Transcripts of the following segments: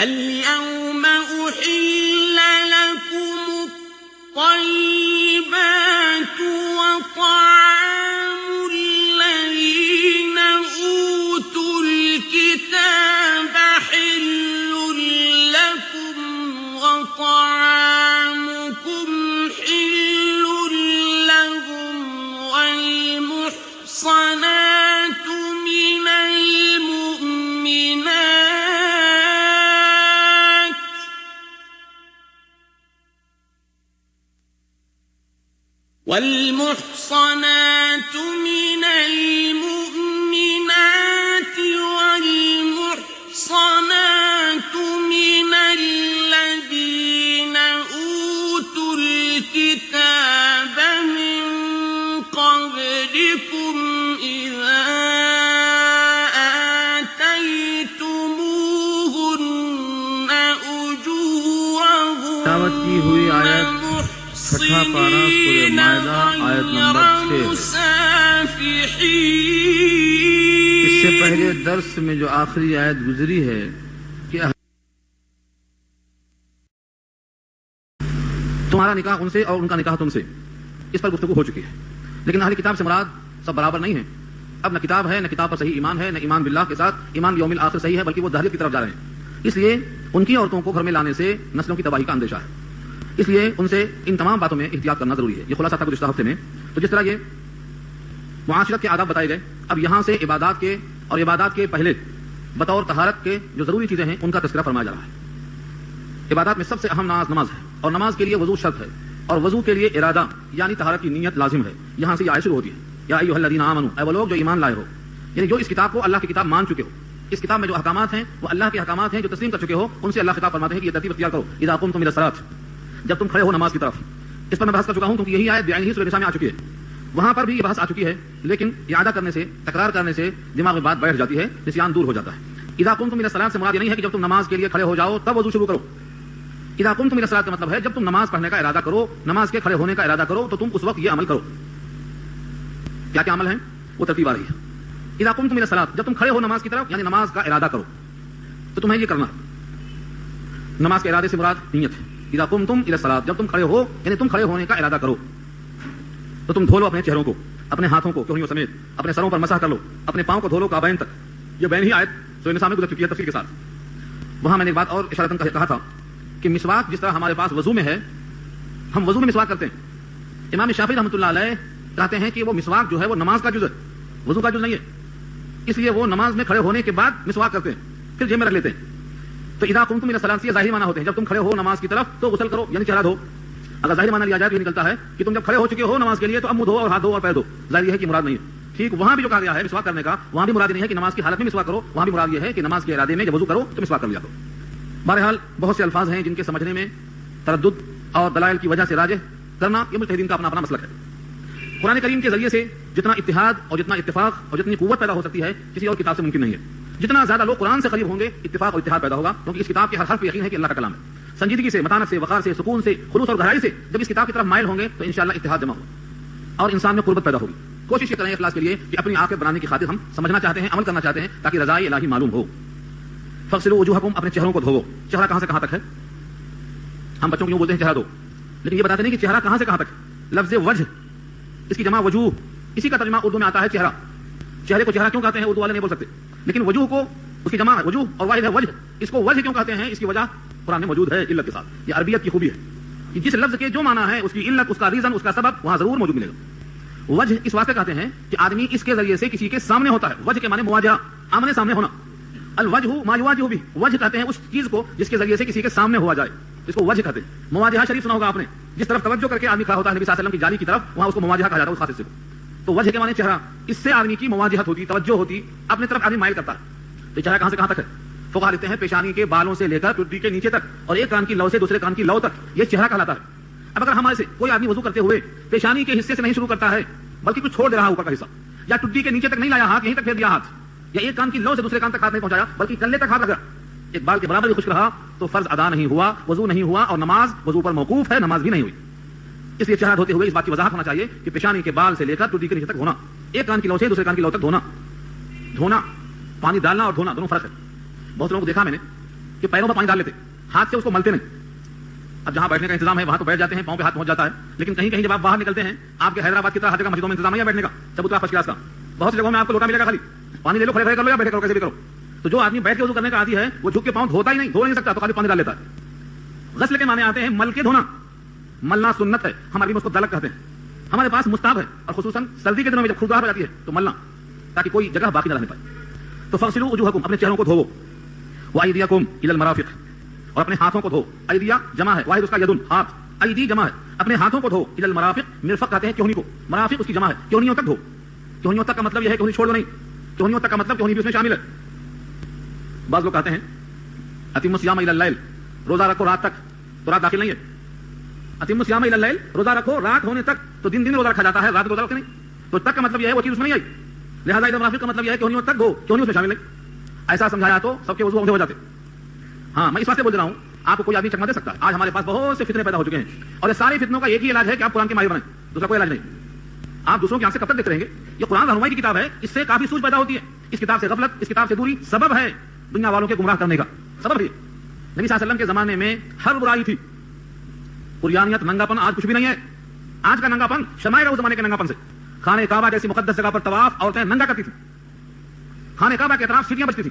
اليوم أحل لكم الطيبات وطعام الذين أوتوا الكتاب حل لكم وطعامكم حل لهم والمحصنات من المؤمنات والمحصنات من الذين أوتوا الكتاب من قبلكم إذا آتيتموهن أجورهن چھٹا پارہ سورہ مائدہ آیت نمبر 6۔ اس سے پہلے درس میں جو آخری آیت گزری ہے کہ تمہارا نکاح ان سے اور ان کا نکاح تم سے، اس پر گفتگو ہو چکی ہے، لیکن اہل کتاب سے مراد سب برابر نہیں ہیں۔ اب نہ کتاب ہے، نہ کتاب پر صحیح ایمان ہے، نہ ایمان باللہ کے ساتھ ایمان یوم الآخر صحیح ہے، بلکہ وہ دہریت کی طرف جا رہے ہیں۔ اس لیے ان کی عورتوں کو گھر میں لانے سے نسلوں کی تباہی کا اندیشہ ہے، اس لیے ان سے ان تمام باتوں میں احتیاط کرنا ضروری ہے۔ یہ خلاصہ تھا گزشتہ ہفتے میں۔ تو جس طرح یہ معاشرت کے آداب بتائے گئے، اب یہاں سے عبادات کے اور عبادات کے پہلے بطور طہارت کے جو ضروری چیزیں ہیں ان کا تذکرہ فرمایا جا رہا ہے۔ عبادات میں سب سے اہم نماز ہے، اور نماز کے لیے وضو شرط ہے، اور وضو کے لیے ارادہ یعنی طہارت کی نیت لازم ہے۔ یہاں سے یہ آیت شروع ہوتی ہے، یا ایھا الذین آمنوا، اے وہ لوگ جو ایمان لائے ہو، یعنی جو اس کتاب کو اللہ کی کتاب مان چکے ہو۔ اس کتاب میں جو احکامات ہیں وہ اللہ کے احکامات ہیں جو تسلیم کر چکے ہو، ان سے اللہ خطاب فرماتے ہیں کہ یہ ترتیب اختیار کرو، اذا قمتم الی الصلاۃ، جب تم کھڑے ہو نماز کی طرف۔ اس پر میں بحث کر چکا ہوں کیونکہ یہی آیت بعینہ سورہ نساء میں آ چکی ہے، وہاں پر بھی یہ بحث آ چکی ہے، لیکن اعادہ کرنے سے، تکرار کرنے سے دماغ میں بات بیٹھ جاتی ہے، نسیان دور ہو جاتا ہے۔ اذا قمتم الی الصلاۃ سے مراد یہ نہیں ہے کہ جب تم نماز کے لیے کھڑے ہو جاؤ تب وضو شروع کرو۔ اذا قمتم الی الصلاۃ کا مطلب ہے جب تم نماز پڑھنے کا ارادہ کرو، نماز کے کھڑے ہونے کا ارادہ کرو، تو تم اس وقت یہ عمل کرو۔ کیا کیا عمل ہیں وہ ترتیب آ رہی ہے۔ اذا قمتم الی الصلاۃ، جب تم کھڑے ہو نماز کی طرف یعنی نماز کا ارادہ کرو، تو تمہیں یہ کرنا ہے۔ نماز کے ارادے سے مراد نیت ہے۔ اذا قمتم الی الصلاۃ، جب تم کھڑے ہو یعنی تم کھڑے ہونے کا ارادہ کرو، تو تم دھو لو اپنے چہروں کو، اپنے ہاتھوں کو کہنیوں سمیت، اپنے سروں پر مسح کر لو، اپنے پاؤں کو دھو لو کعبین تک۔ یہ بین ہی آیت سورہ نساء میں گزر چکی ہے تفصیل کے ساتھ۔ وہاں میں نے ایک بات اور اشارتاً کہا تھا کہ مسواک جس طرح ہمارے پاس وضو میں ہے، ہم وضو میں مسواک کرتے ہیں۔ امام شافعی رحمۃ اللہ علیہ کہتے ہیں کہ وہ مسواک جو ہے وہ نماز کا جز ہے، وضو کا جز نہیں ہے، اس لیے وہ نماز میں کھڑے ہونے کے بعد مسواک کرتے ہیں، پھر جیب میں رکھ لیتے ہیں۔ تو اذا قمتم الی الصلاۃ سے ظاہری معنی ہوتے ہیں جب تم کھڑے ہو نماز کی طرف تو غسل کرو یعنی چہرہ دھو۔ اگر ظاہری معنی لیا جائے تو یہ نکلتا ہے کہ تم جب کھڑے ہو چکے ہو نماز کے لیے تو اب منہ دھو اور ہاتھ دھو اور پیر دھو، ظاہر یہ ہے کہ مراد نہیں ہے۔ ٹھیک وہاں بھی جو کہا گیا ہے مسواک کرنے کا، وہاں بھی مراد نہیں ہے کہ نماز کی حالت میں مسواک کرو، وہاں بھی مراد یہ ہے کہ نماز کے ارادے میں جب وضو کرو تو مسواک کر لیا کرو۔ بہرحال بہت سے الفاظ ہیں جن کے سمجھنے میں تردد اور دلائل کی وجہ سے راجح کرنا یہ مجتہدین کا اپنا اپنا مسلک ہے۔ قرآن کریم کے ذریعے سے جتنا اتحاد اور جتنا اتفاق اور جتنی قوت پیدا ہو سکتی ہے کسی اور کتاب سے ممکن نہیں ہے۔ جتنا زیادہ لوگ قرآن سے قریب ہوں گے اتفاق اور اتحاد پیدا ہوگا، کیونکہ اس کتاب کے ہر حرف پہ یقین ہے کہ اللہ کا کلام ہے۔ سنجیدگی سے، متانت سے، وقار سے، سکون سے، خلوص اور گہرائی سے جب اس کتاب کی طرف مائل ہوں گے تو انشاءاللہ اتحاد جمع ہوگا اور انسان میں قربت پیدا ہوگی۔ کوشش یہ کریں اخلاص کے لیے کہ اپنی آنکھیں بنانے کی خاطر ہم سمجھنا چاہتے ہیں، عمل کرنا چاہتے ہیں تاکہ رضائے الہی معلوم ہو۔ فاغسلوا وجوہکم، اپنے چہروں کو دھوو۔ چہرہ کہاں سے کہاں تک ہے؟ ہم بچوں کو یوں بولتے ہیں چہرہ دھو، لیکن یہ بتاتے نہیں کہ چہرہ کہاں سے کہاں تک۔ لفظ وجہ اس کی جمع وجوہ، اسی کا ترجمہ اردو میں آتا ہے چہرہ۔ چہرے کو چہرہ کیوں کہتے ہیں اردو والے نہیں بول سکتے، لیکن وجوہ کو اس کی جمع ہے وجوہ اور واحد ہے وجہ۔ اس کو وجہ کیوں کہتے ہیں؟ اس کی وجہ قرآن میں موجود ہے علت کے ساتھ۔ یہ عربیت کی خوبی ہے کہ جس لفظ کے جو معنی ہے اس کی علت، اس کا ریزن، اس کا سبب وہاں ضرور موجود ملے گا۔ وجہ اس واسطے کہتے ہیں کہ آدمی اس کے ذریعے سے کسی کے سامنے ہوتا ہے۔ وجہ کے معنی مواجہہ، آمنے سامنے ہونا۔ الوجہ ما یواجہ بھی، وجہ کہتے ہیں اس چیز کو جس کے ذریعے سے کسی کے سامنے ہوا جائے، اس کو وجہ کہتے ہیں۔ مواجہہ شریف سنا ہوگا آپ نے، جس طرف توجہ کر کے آدمی کھڑا ہوتا ہے نبی صلی اللہ علیہ وسلم کی جالی کی طرف، وہاں اس کو مواجہہ کہا جاتا ہے اس خاص سے۔ تو وجہ کے معنی چہرہ، اس سے آدمی کی مواجہت ہوتی، توجہ ہوتی، اپنے طرف آدمی مائل کرتا ہے۔ تو چہرہ کہاں سے کہاں تک ہے؟ فقہا لکھتے ہیں پیشانی کے بالوں سے لے کر ٹڈی کے نیچے تک اور ایک کان کی لو سے دوسرے کان کی لو تک یہ چہرہ کہلاتا ہے۔ اب اگر ہمارے سے کوئی آدمی وضو کرتے ہوئے پیشانی کے حصے سے نہیں شروع کرتا ہے بلکہ کچھ چھوڑ دے رہا ہے اوپر کا حصہ، یا ٹڈی کے نیچے تک نہیں لایا ہاتھ، یہیں تک پھیر دیا ہاتھ، یا ایک کان کی لو سے دوسرے کان تک ہاتھ نہیں پہنچایا بلکہ کلے تک ہاتھ لگا، ایک بال کے برابر بھی خشک رہا، تو فرض ادا نہیں ہوا، وضو نہیں ہوا اور نماز وضو پر موقوف ہے، نماز بھی نہیں ہوئی۔ اس لیے چہرہ دھوتے ہوئے اس بات کی وضاحت ہونا چاہیے کہ پیشانی کے بال سے لے کر ٹڈی کے نیچے تک دھونا، ایک کان کی لو سے دوسرے کان کی لو تک دھونا، دھونا، پانی ڈالنا اور دھونا دونوں فرق ہے۔ بہت لوگوں کو دیکھا میں نے کہ پیروں میں پانی ڈال لیتے, ہاتھ سے اس کو ملتے نہیں. اب جہاں بیٹھنے کا انتظام ہے وہاں تو بیٹھ جاتے ہیں, پاؤں پہ ہاتھ پہنچ جاتا ہے, لیکن کہیں کہیں جب آپ باہر نکلتے ہیں, آپ کے حیدرآباد کی طرح ہر جگہ مسجدوں میں انتظام نہیں ہے بیٹھنے کا, چبوترا فرسٹ کلاس کا, بہت سی جگہوں میں آپ کو لوٹا ملے گا, خالی پانی لے لو, کھڑے کر لو یا بیٹھے کرو, کیسے بھی کرو. تو جو آدمی بیٹھ کے وضو کرنے کا عادی ہے وہ جھک کے پاؤں دھوتا ہی نہیں, دھو نہیں سکتا, تو خالی پانی ڈال لیتا ہے. غسل کے معنی آتے ہیں مل کے دھونا, ملنا سنت ہے, ہم عربی میں اس کو دلک کہتے ہیں. ہمارے پاس مستحب ہے, اور خصوصاً سردی کے دنوں میں جب خوشبو ہو جاتی ہے تو ملنا, تاکہ کوئی جگہ باقی نہ رہنے پائے. تو فغسلوا وجوہکم, اپنے چہروں کو دھوو, وایدیکم الی المرافق, اور اپنے ہاتھوں کو دھو. ایدیا جمع ہے, واحد اس کا یدن ہاتھ, ایدی جمع ہے, اپنے ہاتھوں کو دھو. الی المرافق, مرفق کہتے ہیں کہنی کو, مرافق اس کی جمع ہے, کہنیوں تک دھو. کہنیوں تک کا مطلب یہ ہے کہنی چھوڑ دو نہیں, کہنیوں تک کا مطلب کہنی بھی اس میں شامل ہے. بعض لوگ کہتے ہیں اتم الصیام الی اللیل, روزہ رکھو رات تک, تو رات داخل نہیں ہے. اتم الصیام الی اللیل, روزہ رکھو رات ہونے تک, تو دن دن روزہ رکھا جاتا ہے, رات روزہ رکھتے نہیں. تو تک کا مطلب یہ ہے وہ چیز اس میں نہیں آئی, لہٰذا الی المرافق کا مطلب یہ ہے کہنیوں تک دھو, کہنی اس میں شامل ہے. ایسا سمجھایا تو سب کے وضو اونگے ہو جاتے. ہاں میں اس بات سے بول رہا ہوں, آپ کو کوئی آدمی چکما دے سکتا ہے. آج ہمارے پاس بہت سے فتنے پیدا ہو چکے ہیں, اور یہ سارے فتنوں کا ایک ہی علاج ہے کہ آپ قرآن کے ماہر بنیں, دوسرا کوئی علاج نہیں. آپ دوسروں کی آنکھ سے کب تک دیکھتے رہیں گے؟ یہ قرآن رہنمائی کی کتاب ہے, اس سے کافی سوچ پیدا ہوتی ہے. اس کتاب سے غفلت, اس کتاب سے دوری سبب ہے دنیا والوں کے گمراہ کرنے کا, سبب ہے. نبی صلی اللہ علیہ وسلم کے زمانے میں ہر برائی تھی, قریانیت, ننگا پن آج کچھ بھی نہیں ہے. آج کا ننگا پن شمائے گا اس زمانے کے ننگا پن سے. خانہ کعبہ جیسی مقدس جگہ پر طواف عورتیں ننگا کرتی تھیں, خانہ کعبہ کے اطراف سیٹیاں بجتی تھیں,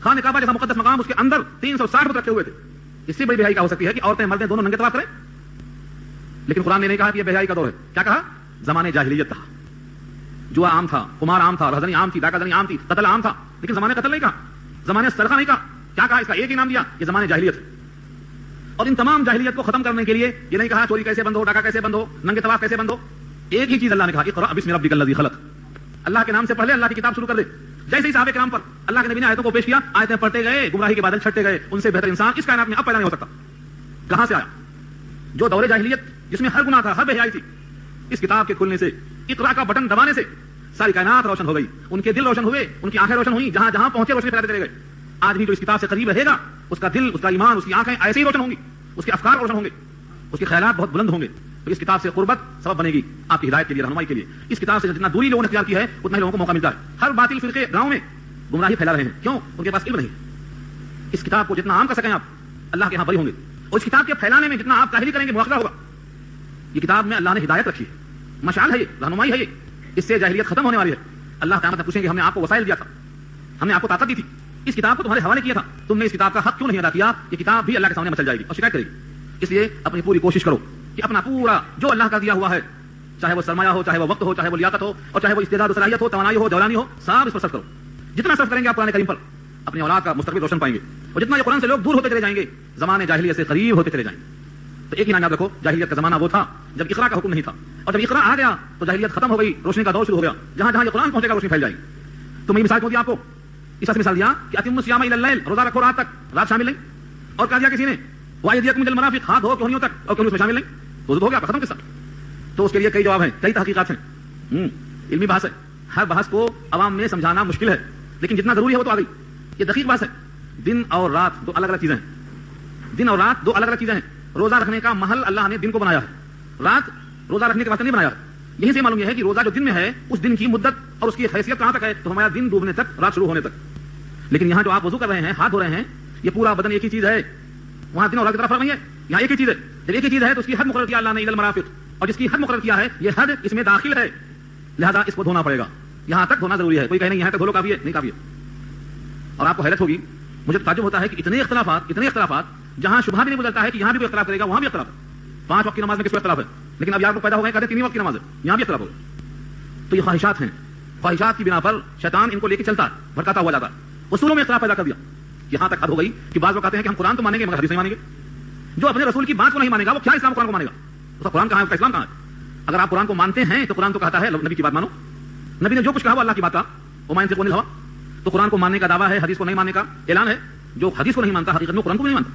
خانہ کعبہ جیسا مقدس مقام, اس کے اندر 360 فٹ رکھے ہوئے تھے. اس سے بڑی بے حیائی کیا ہو سکتی ہے کہ عورتیں مردیں دونوں ننگے طواف کریں؟ لیکن قرآن نے نہیں کہا کہ یہ بے حیائی کا دور ہے. کیا کہا؟ زمانے جاہلیت تھا, جوا عام تھا, قمار عام تھا, رہزنی عام تھی, ڈاکہ زنی عام تھی, قتل عام تھا, لیکن زمانے قتل نہیں کہا, زمانے سرقہ نہیں کہا. کیا کہا؟ اس کا ایک ہی نام دیا, یہ زمانے جاہلیت ہے. اور ان تمام جاہلیت کو ختم کرنے کے لیے یہ نہیں کہا چوری کیسے بند ہو, ڈاکہ کیسے بند ہو, ننگے طواف کیسے بند ہو. ایک ہی چیز اللہ نے کہا, اقرأ بسم ربک الذی خلق, اللہ کے نام سے پڑھ لے, اللہ کی کتاب شروع کر دے. جیسے ہی صحابہ کرام پر اللہ کے نبی نے آیتوں کو پیش کیا, آیتیں پڑھتے گئے, گمراہی کے بادل چھٹتے گئے. ان سے بہتر انسان اس کائنات میں اب پیدا نہیں ہو سکتا. کہاں سے آیا؟ جو دور جاہلیت جس میں ہر گناہ تھا, ہر بے حیائی تھی, اس کتاب کے کھلنے سے, اقرا کا بٹن دبانے سے ساری کائنات روشن ہو گئی. ان کے دل روشن ہوئے, ان کی آنکھیں روشن ہوئی, جہاں جہاں پہنچے روشنی پھیلاتے چلے گئے. آج بھی جو اس کتاب سے قریب رہے گا, اس کا دل, اس کا ایمان, اس کی آنکھیں ایسے ہی روشن ہوں گی, اس کے افکار روشن ہوں گے, اس کے خیالات بہت بلند ہوں گے. تو اس کتاب سے قربت سبب بنے گی آپ کی ہدایت کے لیے, رہنمائی کے لیے. اس کتاب سے جتنا دوری لوگوں نے اختیار کی ہے, اتنا ہی لوگوں کو موقع ملتا ہے. ہر باطل فرقے گاؤں میں گمراہی پھیلا رہے ہیں. کیوں؟ ان کے پاس علم نہیں. اس کتاب کو جتنا عام کر سکیں آپ, اللہ کے یہاں بری ہوں گے. اور اس کتاب کے پھیلانے میں جتنا آپ کاہلی کریں گے, مواخذہ ہوگا. یہ کتاب میں اللہ نے ہدایت رکھی ہے, مشعل ہے, یہ رہنمائی ہے, یہ اس سے جاہلیت ختم ہونے والی ہے. اللہ قیامت میں پوچھیں گے, ہم نے آپ کو وسائل دیا تھا, ہم نے آپ کو طاقت دی تھی, اس کتاب کو تمہارے حوالے کیا تھا, تم نے اس کتاب کا حق کیوں نہیں ادا کیا؟ یہ کتاب بھی اللہ کے سامنے مچل جائے گی اور شکایت کرے گی. اس لیے اپنی پوری کوشش کرو کہ اپنا پورا جو اللہ کا دیا ہوا ہے, چاہے وہ سرمایہ ہو, چاہے وہ وقت ہو, چاہے وہ لیاقت ہو, اور چاہے وہ استعداد و صلاحیت ہو, توانائی ہو, جولانی ہو, سب اس پر صرف کرو. جتنا صرف کریں گے آپ قرآن کریم پر, اپنی اولاد کا مستقبل روشن پائیں گے. اور جتنا یہ قرآن سے لوگ دور ہوتے چلے جائیں گے, زمانے جاہلیت سے قریب ہوتے چلے جائیں گے. تو ایک ہی نام یاد رکھو, جاہلیت کا زمانہ وہ تھا جب اقرا کا حکم نہیں تھا, اور جب اقرا آ گیا تو جاہلیت ختم ہو گئی, روشنی کا دور شروع ہو گیا. جہاں جہاں یہ قرآن پہنچے گا روشنی پھیل جائے گی. تو میں مثال کیوں دیا آپ کو؟ اس سے مثال دیا کہ اتم الصیام الی اللیل, روزہ رکھو رات تک, رات شامل نہیں. اور کہا دیا کسی نے وایدیکم الی المرافق, ہاتھ دھو کہنیوں تک, اور کہنیوں میں شامل نہیں. تو ہو گیا, ختم قصہ. تو اس کے لیے کئی جواب ہیں, کئی تحقیقات ہیں, علمی بحث ہے. ہر بحث کو عوام میں سمجھانا مشکل ہے, لیکن جتنا ضروری ہے وہ تو آ گئی. یہ دقیق بحث ہے. دن اور رات دو الگ الگ چیزیں ہیں. دن اور رات دو الگ الگ چیزیں ہیں. روزہ رکھنے کا محل اللہ نے دن کو بنایا ہے, رات روزہ رکھنے کے واسطے نہیں بنایا ہے. یہیں سے معلوم یہ ہے کہ روزہ جو دن میں ہے, اس دن کی مدت اور اس کی حیثیت کہاں تک ہے؟ تو ہمارا دن ڈوبنے تک, رات شروع ہونے تک. لیکن یہاں جو آپ وضو کر رہے ہیں, ہاتھ دھو رہے ہیں, یہ پورا بدن ایک ہی چیز ہے. وہاں دن اور رات کی طرف فرق نہیں ہے, یہاں ایک ہی چیز ہے. جب ایک ہی چیز ہے تو اس کی حد مقرر کیا اللہ نے, الی المرافق, اور جس کی حد مقرر کیا ہے یہ حد اس میں داخل ہے, لہذا اس کو دھونا پڑے گا. یہاں تک دھونا ضروری ہے. کوئی کہے نہیں یہاں تک دھو لو کافی ہے, نہیں کافی ہے. اور آپ کو حیرت ہوگی, مجھے تعجب ہوتا ہے کہ اتنے اختلافات, جہاں شبہ بھی نہیں گزرتا ہے کہ یہاں بھی کوئی اختلاف کرے گا, وہاں بھی اختلاف ہے. 5 وقت کی نماز میں کس کو اختلاف ہے, لیکن اب یار لوگ پیدا ہو گئے کہتے ہیں 3 وقت کی نماز ہے, یہاں بھی اختلاف ہوگا. تو یہ خواہشات ہیں, خواہشات کی بنا پر شیطان ان کو لے کے چلتا ہے, بھٹکاتا ہوا جاتا ہے. اصولوں میں اختلاف پیدا کر دیا. یہاں تک حد ہو گئی کہ بعض لوگ کہتے ہیں کہ ہم قرآن تو مانیں گے مگر حدیث نہیں مانیں گے. جو اپنے رسول کی بات کو نہیں مانے گا وہ کیا اسلام قرآن کو مانے گا؟ اس کا قرآن کہاں ہے, اس کا اسلام کہاں ہے؟ اگر آپ قرآن کو مانتے ہیں تو قرآن تو کہتا ہے نبی کی بات مانو. نبی نے جو کچھ کہا وہ اللہ کی بات کہا, وہ مان سے کون ہوا. تو قرآن کو ماننے کا دعویٰ ہے, حدیث کو نہیں ماننے کا اعلان ہے. جو حدیث کو نہیں مانتا حقیقت میں قرآن کو نہیں مانتا.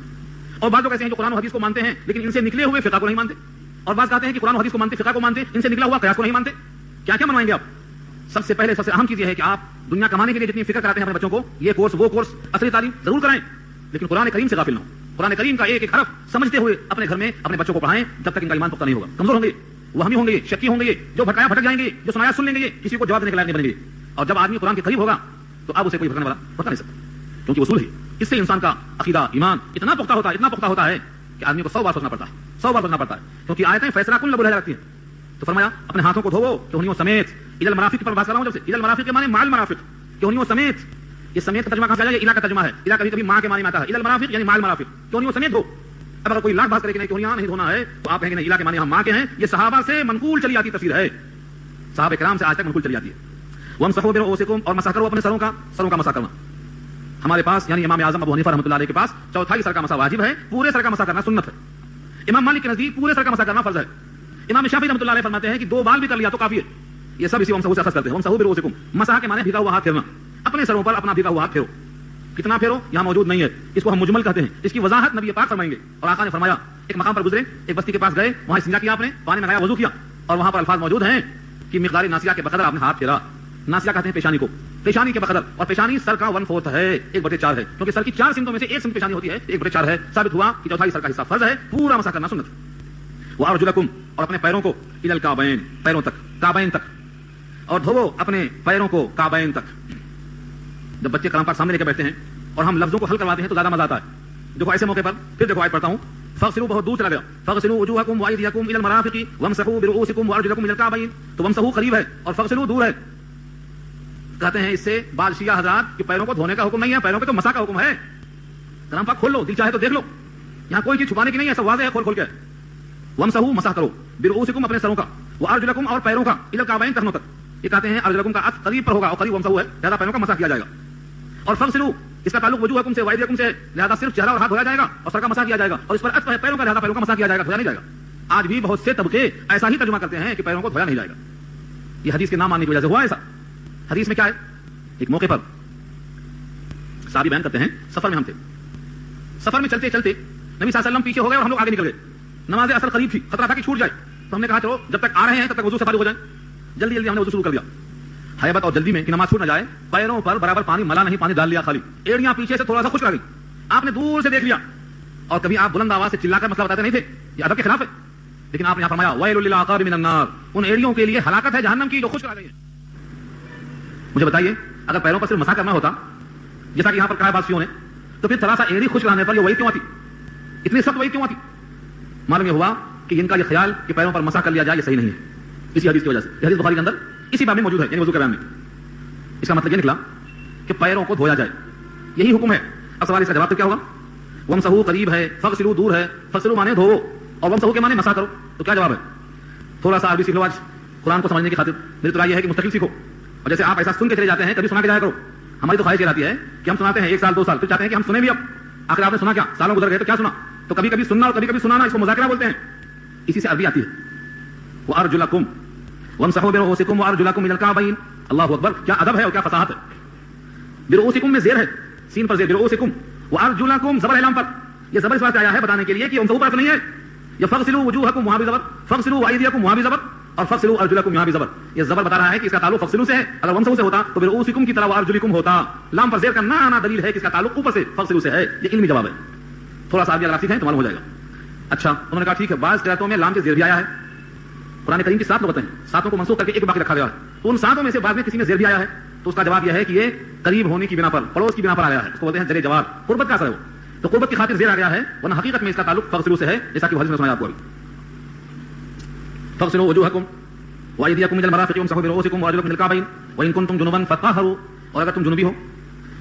اور بعض لوگ ایسے ہیں جو قرآن و حدیث کو مانتے ہیں لیکن ان سے نکلے ہوئے فقہ کو نہیں مانتے. اور بعض کہتے ہیں کہ قرآن و حدیث کو مانتے, فقہ کو مانتے, ان سے نکلا ہوا قیاس کو نہیں مانتے. کیا کیا منوائیں گے آپ؟ سب سے پہلے سب سے اہم چیز یہ ہے کہ آپ دنیا کمانے کے لیے جتنی فکر کراتے ہیں اپنے بچوں کو, یہ کورس وہ کورس, اصلی تعلیم ضرور کرائیں, لیکن قرآن کریم سے غافل نہ ہو. قرآن کریم کا ایک ایک حرف سمجھتے ہوئے اپنے گھر میں اپنے بچوں کو پڑھائیں, جب تک ان کا ایمان پختہ نہیں ہوگا. کمزور ہوں گے, وہمی ہوں گے, شکی ہوں گے, جو بھٹکایا بھٹک جائیں گے, جو سنایا سن لیں گے, کسی کو جواب دینے کے لائق نہیں بنیں گے. اور جب آدمی قرآن کے قریب ہوگا تو آپ اسے کوئی بھٹکنے والا بتا نہیں سکتا, کیونکہ اصول ہے. اس سے انسان کا عقیدہ ایمان اتنا پختہ ہوتا ہے کہ آدمی کو 100 بار سوچنا پڑتا ہے کیونکہ آیتیں فیصلہ کن لب رکھتی ہیں. تو فرمایا اپنے ہاتھوں کو دھوو کہنیوں سمیت. الى المرافق پر بات کر رہا ہوں جب سے. الى المرافق کے معنی مال مرافق کہنیوں سمیت. یہ سمیت کا ترجمہ کہاں سے آیا؟ یہ الہ کا ترجمہ ہے. الہ کبھی ماں کے معنی میں آتا ہے. الى المرافق یعنی مال مرافق کہنیوں سمیت دھو. اب اگر کوئی لاکھ بات کرے کہ نہیں کہنیاں نہیں دھونا ہے تو آپ کہیں گے نہیں الہ کے معنی ہم ماں کے ہیں. یہ صحابہ سے منقول چلی آتی تفسیر ہے, صحابہ کرام سے آج تک منقول چلی آتی ہے. وامسحوا برؤوسکم اور مسح کرو اپنے سروں کا مسح کرنا. ہمارے پاس یعنی امام اعظم ابو حنیفہ رحمۃ اللہ علیہ کے پاس چوتھائی سر کا مسح واجب ہے, پورے سر کا مسح کرنا سنت ہے. امام مالک کے نزدیک پورے سر کا مسح کرنا فرض ہے. امام شافعی رحمۃ اللہ علیہ فرماتے ہیں کہ 2 بال بھی کر لیا تو کافی ہے. یہ سب اسی وامسحوا سے اخذ کرتے ہیں. وامسحوا برؤوسکم مسح کے معنی بھیگا ہوا ہاتھ پھیرنا. اپنے سروں پر اپنا بھیگا ہوا ہاتھ پھیرو. کتنا پھیرو یہاں موجود نہیں ہے, اس کو ہم مجمل کہتے ہیں. اس کی وضاحت نبی پاک فرمائیں گے. اور آقا نے فرمایا ایک مقام پر گزرے, ایک بستی کے پاس گئے, وہاں استنجا کیا آپ نے, پانی میں گیا, وضو کیا, اور وہاں پر الفاظ موجود ہیں کہ مقدار ناسیہ کے بقدر آپ نے ہاتھ پھیرا. ناسیہ کہتے ہیں پیشانی کو, پیشانی کے بقدر, اور پیشانی سر کا 1/4 ہے, 1/4 ہے, کیونکہ سر کی 4 سمتوں میں سے ایک سمت پیشانی ہوتی ہے, 1/4 ہے. ثابت ہوا کہ چوتھائی سر کا حصہ فرض ہے, پورا مسح کرنا سنت. وارجلکم اور اپنے پیروں کو الی الکعبین پیروں تک, کعبین تک, اور دھوو اپنے پیروں کو کعبین تک. جب بچے کلام پاک سامنے لے کے بیٹھتے ہیں اور ہم لفظوں کو حل کرواتے ہیں تو زیادہ مزہ آتا ہے. دیکھو ایسے موقع پر پھر دیکھو آیت پڑھتا ہوں. فاغسلوا بہت دور چلا گیا. فاغسلوا وجوہکم وایدیکم الی المرافق وامسحوا برؤوسکم وارجلکم الی الکعبین. تو وامسحوا قریب ہے اور فاغسلوا دور ہے. کہتے ہیں اس سے بعض شیعہ حضرات کہ پیروں کو دھونے کا حکم نہیں ہے, پیروں کے تو مسح کا حکم ہے. کلام پاک کھول لو, دل چاہے تو دیکھ لو, یہاں کوئی چیز چھپانے کی نہیں ہے, سب واضح ہے کھول کے. وامسحوا مسح کرو برؤوسکم اپنے سروں کا, وارجلکم اور پیروں کا, الی الکعبین ٹخنوں تک. یہ کہتے ہیں ارجلکم کا عطف قریب پر ہوگا اور قریب وامسحوا ہے, زیادہ پیروں کا مسح کیا جائے گا. اور فاغسلوا اس کا تعلق وجوہکم سے وایدیکم سے, لہذا صرف چہرہ اور ہاتھ دھویا جائے گا اور سر کا مسح کیا جائے گا. اور اس پر عطف ہے پیروں کا, لہذا پیروں کا مسح کیا جائے گا, دھویا نہیں جائے گا. آج بھی بہت سے طبقے ایسا ہی ترجمہ کرتے ہیں کہ پیروں کو دھویا نہیں جائے گا. یہ حدیث کے نام ماننے کی وجہ سے ہوا ایسا. حدیث میں کیا ہے, ایک موقع پر صحابی بیان کرتے ہیں سفر میں ہم تھے, سفر میں چلتے چلتے نبی صلی اللہ علیہ وسلم پیچھے ہو گئے اور ہم لوگ آگے نکل گئے. نماز اثر قریب تھی, خطرہ تھا کہ چھوٹ جائے, تو ہم نے کہا چلو جب تک آ رہے ہیں تب تک وضو سے فارغ ہو جائیں. جلدی جلدی ہم نے وضو شروع کر دیا. حیبت اور جلدی میں کہ نماز چھوٹ نہ جائے, پیروں پر برابر پانی ملا نہیں, پانی ڈال لیا خالی, ایڑیاں پیچھے سے تھوڑا سا خشک آ گئی. آپ نے دور سے دیکھ لیا, اور کبھی آپ بلند آواز سے چلا کر مسئلہ بتاتے نہیں تھے, یہ ادب کے خلاف ہے, لیکن آپ نے یہاں فرمایا ویل للعقاب من النار, ان ایڑیوں کے لیے ہلاکت ہے جہنم کی جو خشک آ گئی ہے. مجھے بتائیے اگر پیروں پر صرف مسح کرنا ہوتا جیسا کہ یہاں پر کہا بادشاہوں نے, تو پھر تھوڑا سا ایڑی خشک آنے پر یہ وہی کیوں آتی, اتنی سخت وہی کیوں آتی؟ معلوم یہ ہوا کہ ان کا یہ خیال کہ پیروں پر مسح کر لیا جائے یہ صحیح نہیں ہے, اسی حدیث کی وجہ سے. یہ حدیث بخاری کے اندر اسی باب میں موجود ہے, یعنی وضو کے بیان میں. اس کا مطلب یہ نکلا کہ پیروں کو دھویا جائے, یہی حکم ہے. اب سوال اس کا جواب تو کیا ہوگا؟ وامسحوا قریب ہے, فاغسلوا دور ہے, فاغسلوا مانے دھو, اور وامسحوا کے مانے مسح کرو. تو کیا جواب ہے؟ تھوڑا سا عربی سیکھ لو آج قرآن کو سمجھنے کی خاطر. میری تو رائے یہ ہے کہ مستقل سیکھو, اور جیسے آپ ایسا سن کے چلے جاتے ہیں کبھی سنا کے جایا کرو. ہماری تو خواہش یہ رہتی ہے کہ ہم سناتے ہیں 1 سال 2 سال, پھر چاہتے ہیں کہ ہم سنیں بھی. اب آخر آپ نے سنا کیا, سالوں گزر گئے تو کیا سنا, تو کبھی کبھی سننا اور کبھی کبھی سنانا, اس کو مذاکرہ بولتے ہیں. اسی سے عربی آتی ہے. وارجلکم وامسحوا برؤوسکم وارجلکم الی الکعبین. اللہ اکبر, کیا ادب ہے اور کیا فصاحت ہے. برؤوسکم میں زیر ہے, سین پر زیر, برؤوسکم. وارجلکم زبر اعلام پر, یہ زبر اس بات آیا ہے بتانے کے لیے کہ وامسحوا پر نہیں ہے. یہ فاغسلوا وجوہکم وہاں بھی زبر, فاغسلوا ایدیکم وہاں بھی زبر, اور فاغسلوا ارجلکم یہاں بھی زبر. یہ زبر بتا رہا ہے کہ اس کا تعلق فاغسلوا سے ہے. اگر وامسحوا سے ہوتا تو برؤوسکم کی طرح وارجلکم ہوتا. لام پر زیر کا نہ آنا دلیل ہے کہ اس کا تعلق اوپر سے فاغسلوا سے ہے. یہ علمی جواب ہے. تھوڑا سا اگر آپ سیکھیں تو معلوم ہو جائے گا. اچھا, انہوں نے کہا ٹھیک ہے, بعض قرأتوں میں لام کے زیر بھی آیا ہے. قرآن کریم کی 7 لغتیں ہیں, 7 کو منسوخ کر کے ایک باقی رکھا گیا ہے. تو ان 7 میں سے بعد میں کسی میں زیر بھی آیا ہے, تو اس کا جواب یہ ہے کہ یہ قریب ہونے کی بنا پر, پڑوس کی بنا پر آیا ہے. اس کو بولتے ہیں زیر جواب, قربت کا اثر ہے وہ. تو قربت کی خاطر زیر آ گیا ہے, ورنہ حقیقت میں اس کا تعلق فاغسلوا سے ہے, جیسا کہ حدیث میں سنایا آپ کو. فاغسلوا وجوہکم وایدیکم الی المرافق وامسحوا برؤوسکم وارجلکم الی الکعبین وان کنتم جنبا فطہروا. اور اگر تم جنوبی ہو,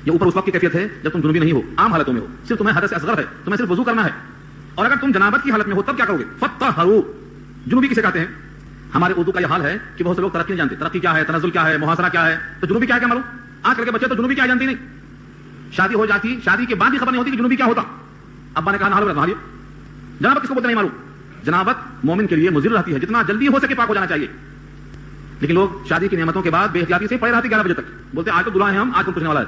یہ اوپر اس وقت کی کیفیت ہے جب تم جنوبی نہیں ہو, عام حالتوں میں ہو, صرف تمہیں حدث اصغر ہے, تمہیں صرف وضو کرنا ہے. اور اگر تم جنابت کی حالت میں ہو تب کیا کرو گے؟ فطہروا. جنوبی کسے کہتے ہیں؟ ہمارے اردو کا یہ حال ہے کہ بہت سے لوگ ترقی نہیں جانتے. ترقی کیا ہے, تنزل کیا ہے, محاصرہ کیا ہے, تو جنوبی کیا ہے کیا معلوم. آج کل کے بچے تو جنوبی کیا جانتے نہیں. شادی ہو جاتی, شادی کے بعد بھی خبر نہیں ہوتی کہ جنوبی کیا ہوتا. ابا نے کہا نہا لو, جنابت کس کو بولتے نہیں معلوم. جنابت مومن کے لیے مضر رہتی ہے, جتنا جلدی ہو سکے پاک ہو جانا چاہیے. لیکن لوگ شادی کی نعمتوں کے بعد بے احتیاطی سے پڑے رہتے 11 بجے تک, بولتے ہیں آج تو دلہا ہے ہم, آج کو پوچھنے والا ہے.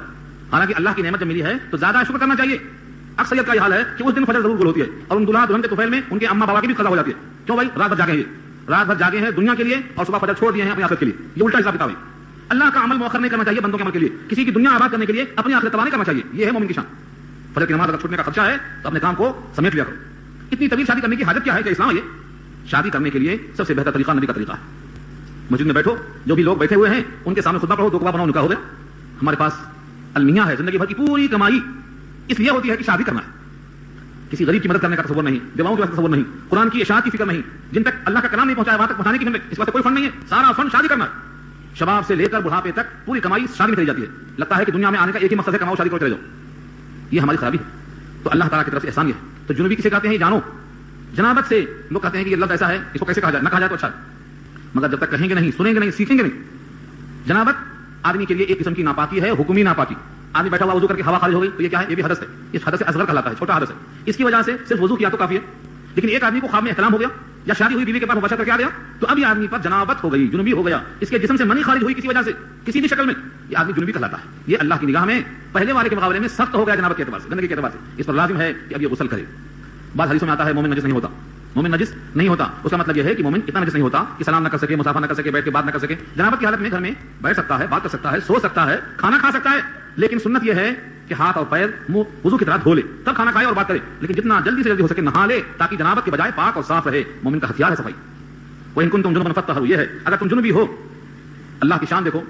حالانکہ اللہ کی نعمت جب ملی ہے تو زیادہ شکر کرنا چاہیے. اکثریت کا یہ حال ہے کہ اس دن فجر ضرور گل ہوتی ہے, اور ان دلہا دلہن کے طفیل میں ان کے اما بابا کی بھی قضا ہو جاتی ہے. کیوں بھائی؟ رات بھر جاگے ہیں, رات بھر جاگے ہیں دنیا کے لیے, اور صبح فجر چھوڑ دیے ہیں اپنی آخرت کے لیے. یہ الٹا حساب کتاب ہے. اللہ کا عمل مؤخر نہیں کرنا چاہیے بندوں کے عمل کے لیے, کسی کی دنیا آباد کرنے کے لیے اپنی آخرت تباہ نہیں کرنا چاہیے. یہ ہے مومن کی شان. فجر کی نماز اگر چھوٹنے کا خدشہ ہے تو اپنے کام کو سمیٹ لیا کرو. اتنی طویل شادی کرنے کی حاجت کیا ہے کہ اسلام ہے. شادی کرنے کے لیے سب سے بہتر طریقہ نبی کا طریقہ ہے. مسجد میں بیٹھو, جو بھی لوگ بیٹھے ہوئے ہیں ان کے سامنے خطبہ پڑھو, 2 کعبہ بناؤ, نکاح ہو گیا. ہمارے پاس المیہ ہے, زندگی بھر کی پوری کمائی اس لیے ہوتی ہے کہ شادی کرنا ہے، کسی غریب کی مدد کرنے کا تصور نہیں، بیواؤں کے تصور نہیں، قرآن کی اشاعت کی فکر نہیں، جن تک اللہ کا کلام نہیں پہنچایا وہاں تک پہنچانے کی ہمت، اس واسطے کوئی فن نہیں ہے، سارا فن شادی کرنا ہے۔ شباب سے لے کر بڑھاپے تک پوری کمائی شادی میں چلی جاتی ہے، لگتا ہے کہ دنیا میں آنے کا ایک ہی مقصد ہے کماؤ شادی کرو چلے جاؤ، یہ ہماری خرابی ہے۔ تو اللہ تعالیٰ کی طرف سے احسان یہ ہے۔ تو جنوبی کسے کہتے ہیں یہ جانو، جنابت سے لوگ کہتے ہیں کہ یہ لفظ ایسا ہے اس کو کیسے کہا جائے، نہ کہا جائے تو اچھا ہے، مگر جب تک کہیں گے نہیں، سنیں گے نہیں، سیکھیں گے نہیں۔ جنابت آدمی کے لیے ایک قسم کی ناپاکی ہے، حکمی ناپاکی۔ آدمی بیٹھا ہوا وضو کر کے ہوا خارج ہو گئی تو یہ کیا ہے؟ یہ بھی حدث ہے، اس حدث سے اصغر کہلاتا ہے، چھوٹا حدث ہے۔ اس کی وجہ سے صرف وضو کیا تو کافی ہے، لیکن ایک آدمی کو خواب میں احتلام ہو گیا یا شادی ہوئی بیوی کے پاس مباشرت کر کے آ گیا تو اب یہ آدمی پر جنابت ہو گئی، جنوبی ہو گیا، اس کے جسم سے منی خارج ہوئی کسی وجہ سے، کسی بھی شکل میں، یہ آدمی جنوبی کہلاتا ہے۔ یہ اللہ کی نگاہ میں پہلے والے کے مقابلے میں سخت ہو گیا جنابت کے اعتبار سے، گندگی کے اعتبار سے، اس پر لازم ہے کہ اب یہ غسل کرے۔ بعض حدیثوں میں آتا ہے مومن نجس نہیں ہوتا، مومن نجس نہیں ہوتا، اس کا مطلب یہ ہے کہ مومن اتنا نجس نہیں ہوتا کہ سلام نہ کر سکے، مسافہ نہ کر سکے، بیٹھ کے بات نہ کر سکے۔ جنابت کی حالت میں گھر میں بیٹھ سکتا ہے، بات کر سکتا ہے، سو سکتا ہے، کھانا کھا سکتا ہے، لیکن سنت یہ ہے کہ ہاتھ اور پیر منہ وضو کی طرح دھو لے، تب کھانا کھائے اور بات کرے، لیکن جتنا جلدی سے جلدی ہو سکے نہا لے تاکہ جنابت کے بجائے پاک اور صاف رہے۔ مومن کا ہتھیار ہے صفائی۔ وَإِن كُنتُمْ جُنُبًا فَاطَّهِرُوا، یہ ہے اگر تم جنوبی ہو۔ اللہ کی شان دیکھو،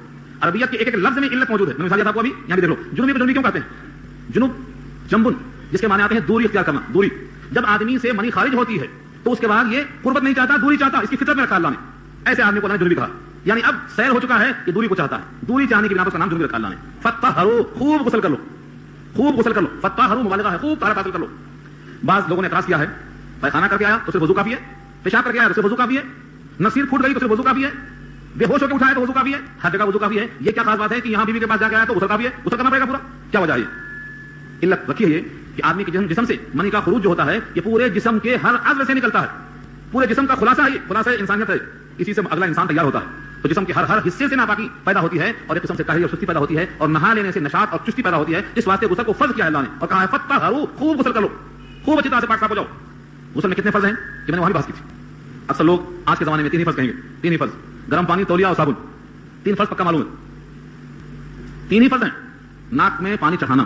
عربیت کے ایک ایک لفظ میں علت موجود ہے، میں مثال دیتا ہوں، ابھی یہاں بھی دیکھ لو، جنوبی کو جنوبی کیوں کہتے ہیں؟ جنوب جنبن، جس کے معنی آتے ہیں دوری اختیار کرنا، دوری۔ جب آدمی سے منی خارج ہوتی ہے تو اس کے بعد یہ قربت نہیں چاہتا، دوری چاہتا، اس کی فطرت میں رکھا اللہ نے، ایسے آدمی کو جنوبی کہا، یعنی اب سیر ہو چکا ہے کہ دوری کو چاہتا ہے، دوری چاہنے کی بنا پر اس کا نام جنوبی رکھا اللہ نے۔ فَاطَّهِرُوا، خوب غسل کر لو، خوب غسل کر لو، فَاطَّهِرُوا مبالغہ ہے، خوب طہارت حاصل کر لو۔ بعض لوگوں نے اعتراض کیا ہے، پیخانہ کر کے آیا تو صرف وضو کافی ہے، پیشاب کر کے آیا تو صرف وضو کافی ہے، نصیر پھوٹ گئی تو صرف وضو کافی ہے، بے ہوش ہو کے اٹھایا تو وضو کافی ہے، ہر جگہ وضو کافی ہے، یہ کیا خاص بات ہے کہ یہاں بیوی کے پاس جا کے آیا تو غسل کافی ہے، غسل کرنا پڑے گا پورا؟ کیا وجہ ہے؟ علت رکھی ہے یہ کہ آدمی کے جسم سے منی کا خروج جو ہوتا ہے یہ پورے جسم کے ہر عضو سے نکلتا ہے، پورے جسم کا خلاصہ ہے، یہ خلاصہ انسانیت ہے، اسی سے اگلا انسان تیار ہوتا ہے۔ تو جسم کے ہر حصے سے ناپاکی پیدا ہوتی ہے اور ایک قسم سے کاہلی اور سستی پیدا ہوتی ہے، اور نہا لینے سے نشاط اور چستی پیدا ہوتی ہے۔ اس واسطے غسل کو فرض کیا ہے اللہ نے اور کہا ہے فَاطَّهِرُوا، خوب غسل کر لو، خوب اچھی طرح سے پاک صاف ہو جاؤ۔ غسل میں کتنے فرض ہیں کہ میں نے وہاں بھی بحث کی تھی۔ اکثر لوگ آج کے زمانے میں 3 ہی فرض کہیں گے، 3 ہی فرض، گرم پانی، تولیہ اور صابن، 3 فرض پکا معلوم ہے، 3 ہی فرض ہیں۔ ناک میں پانی چڑھانا،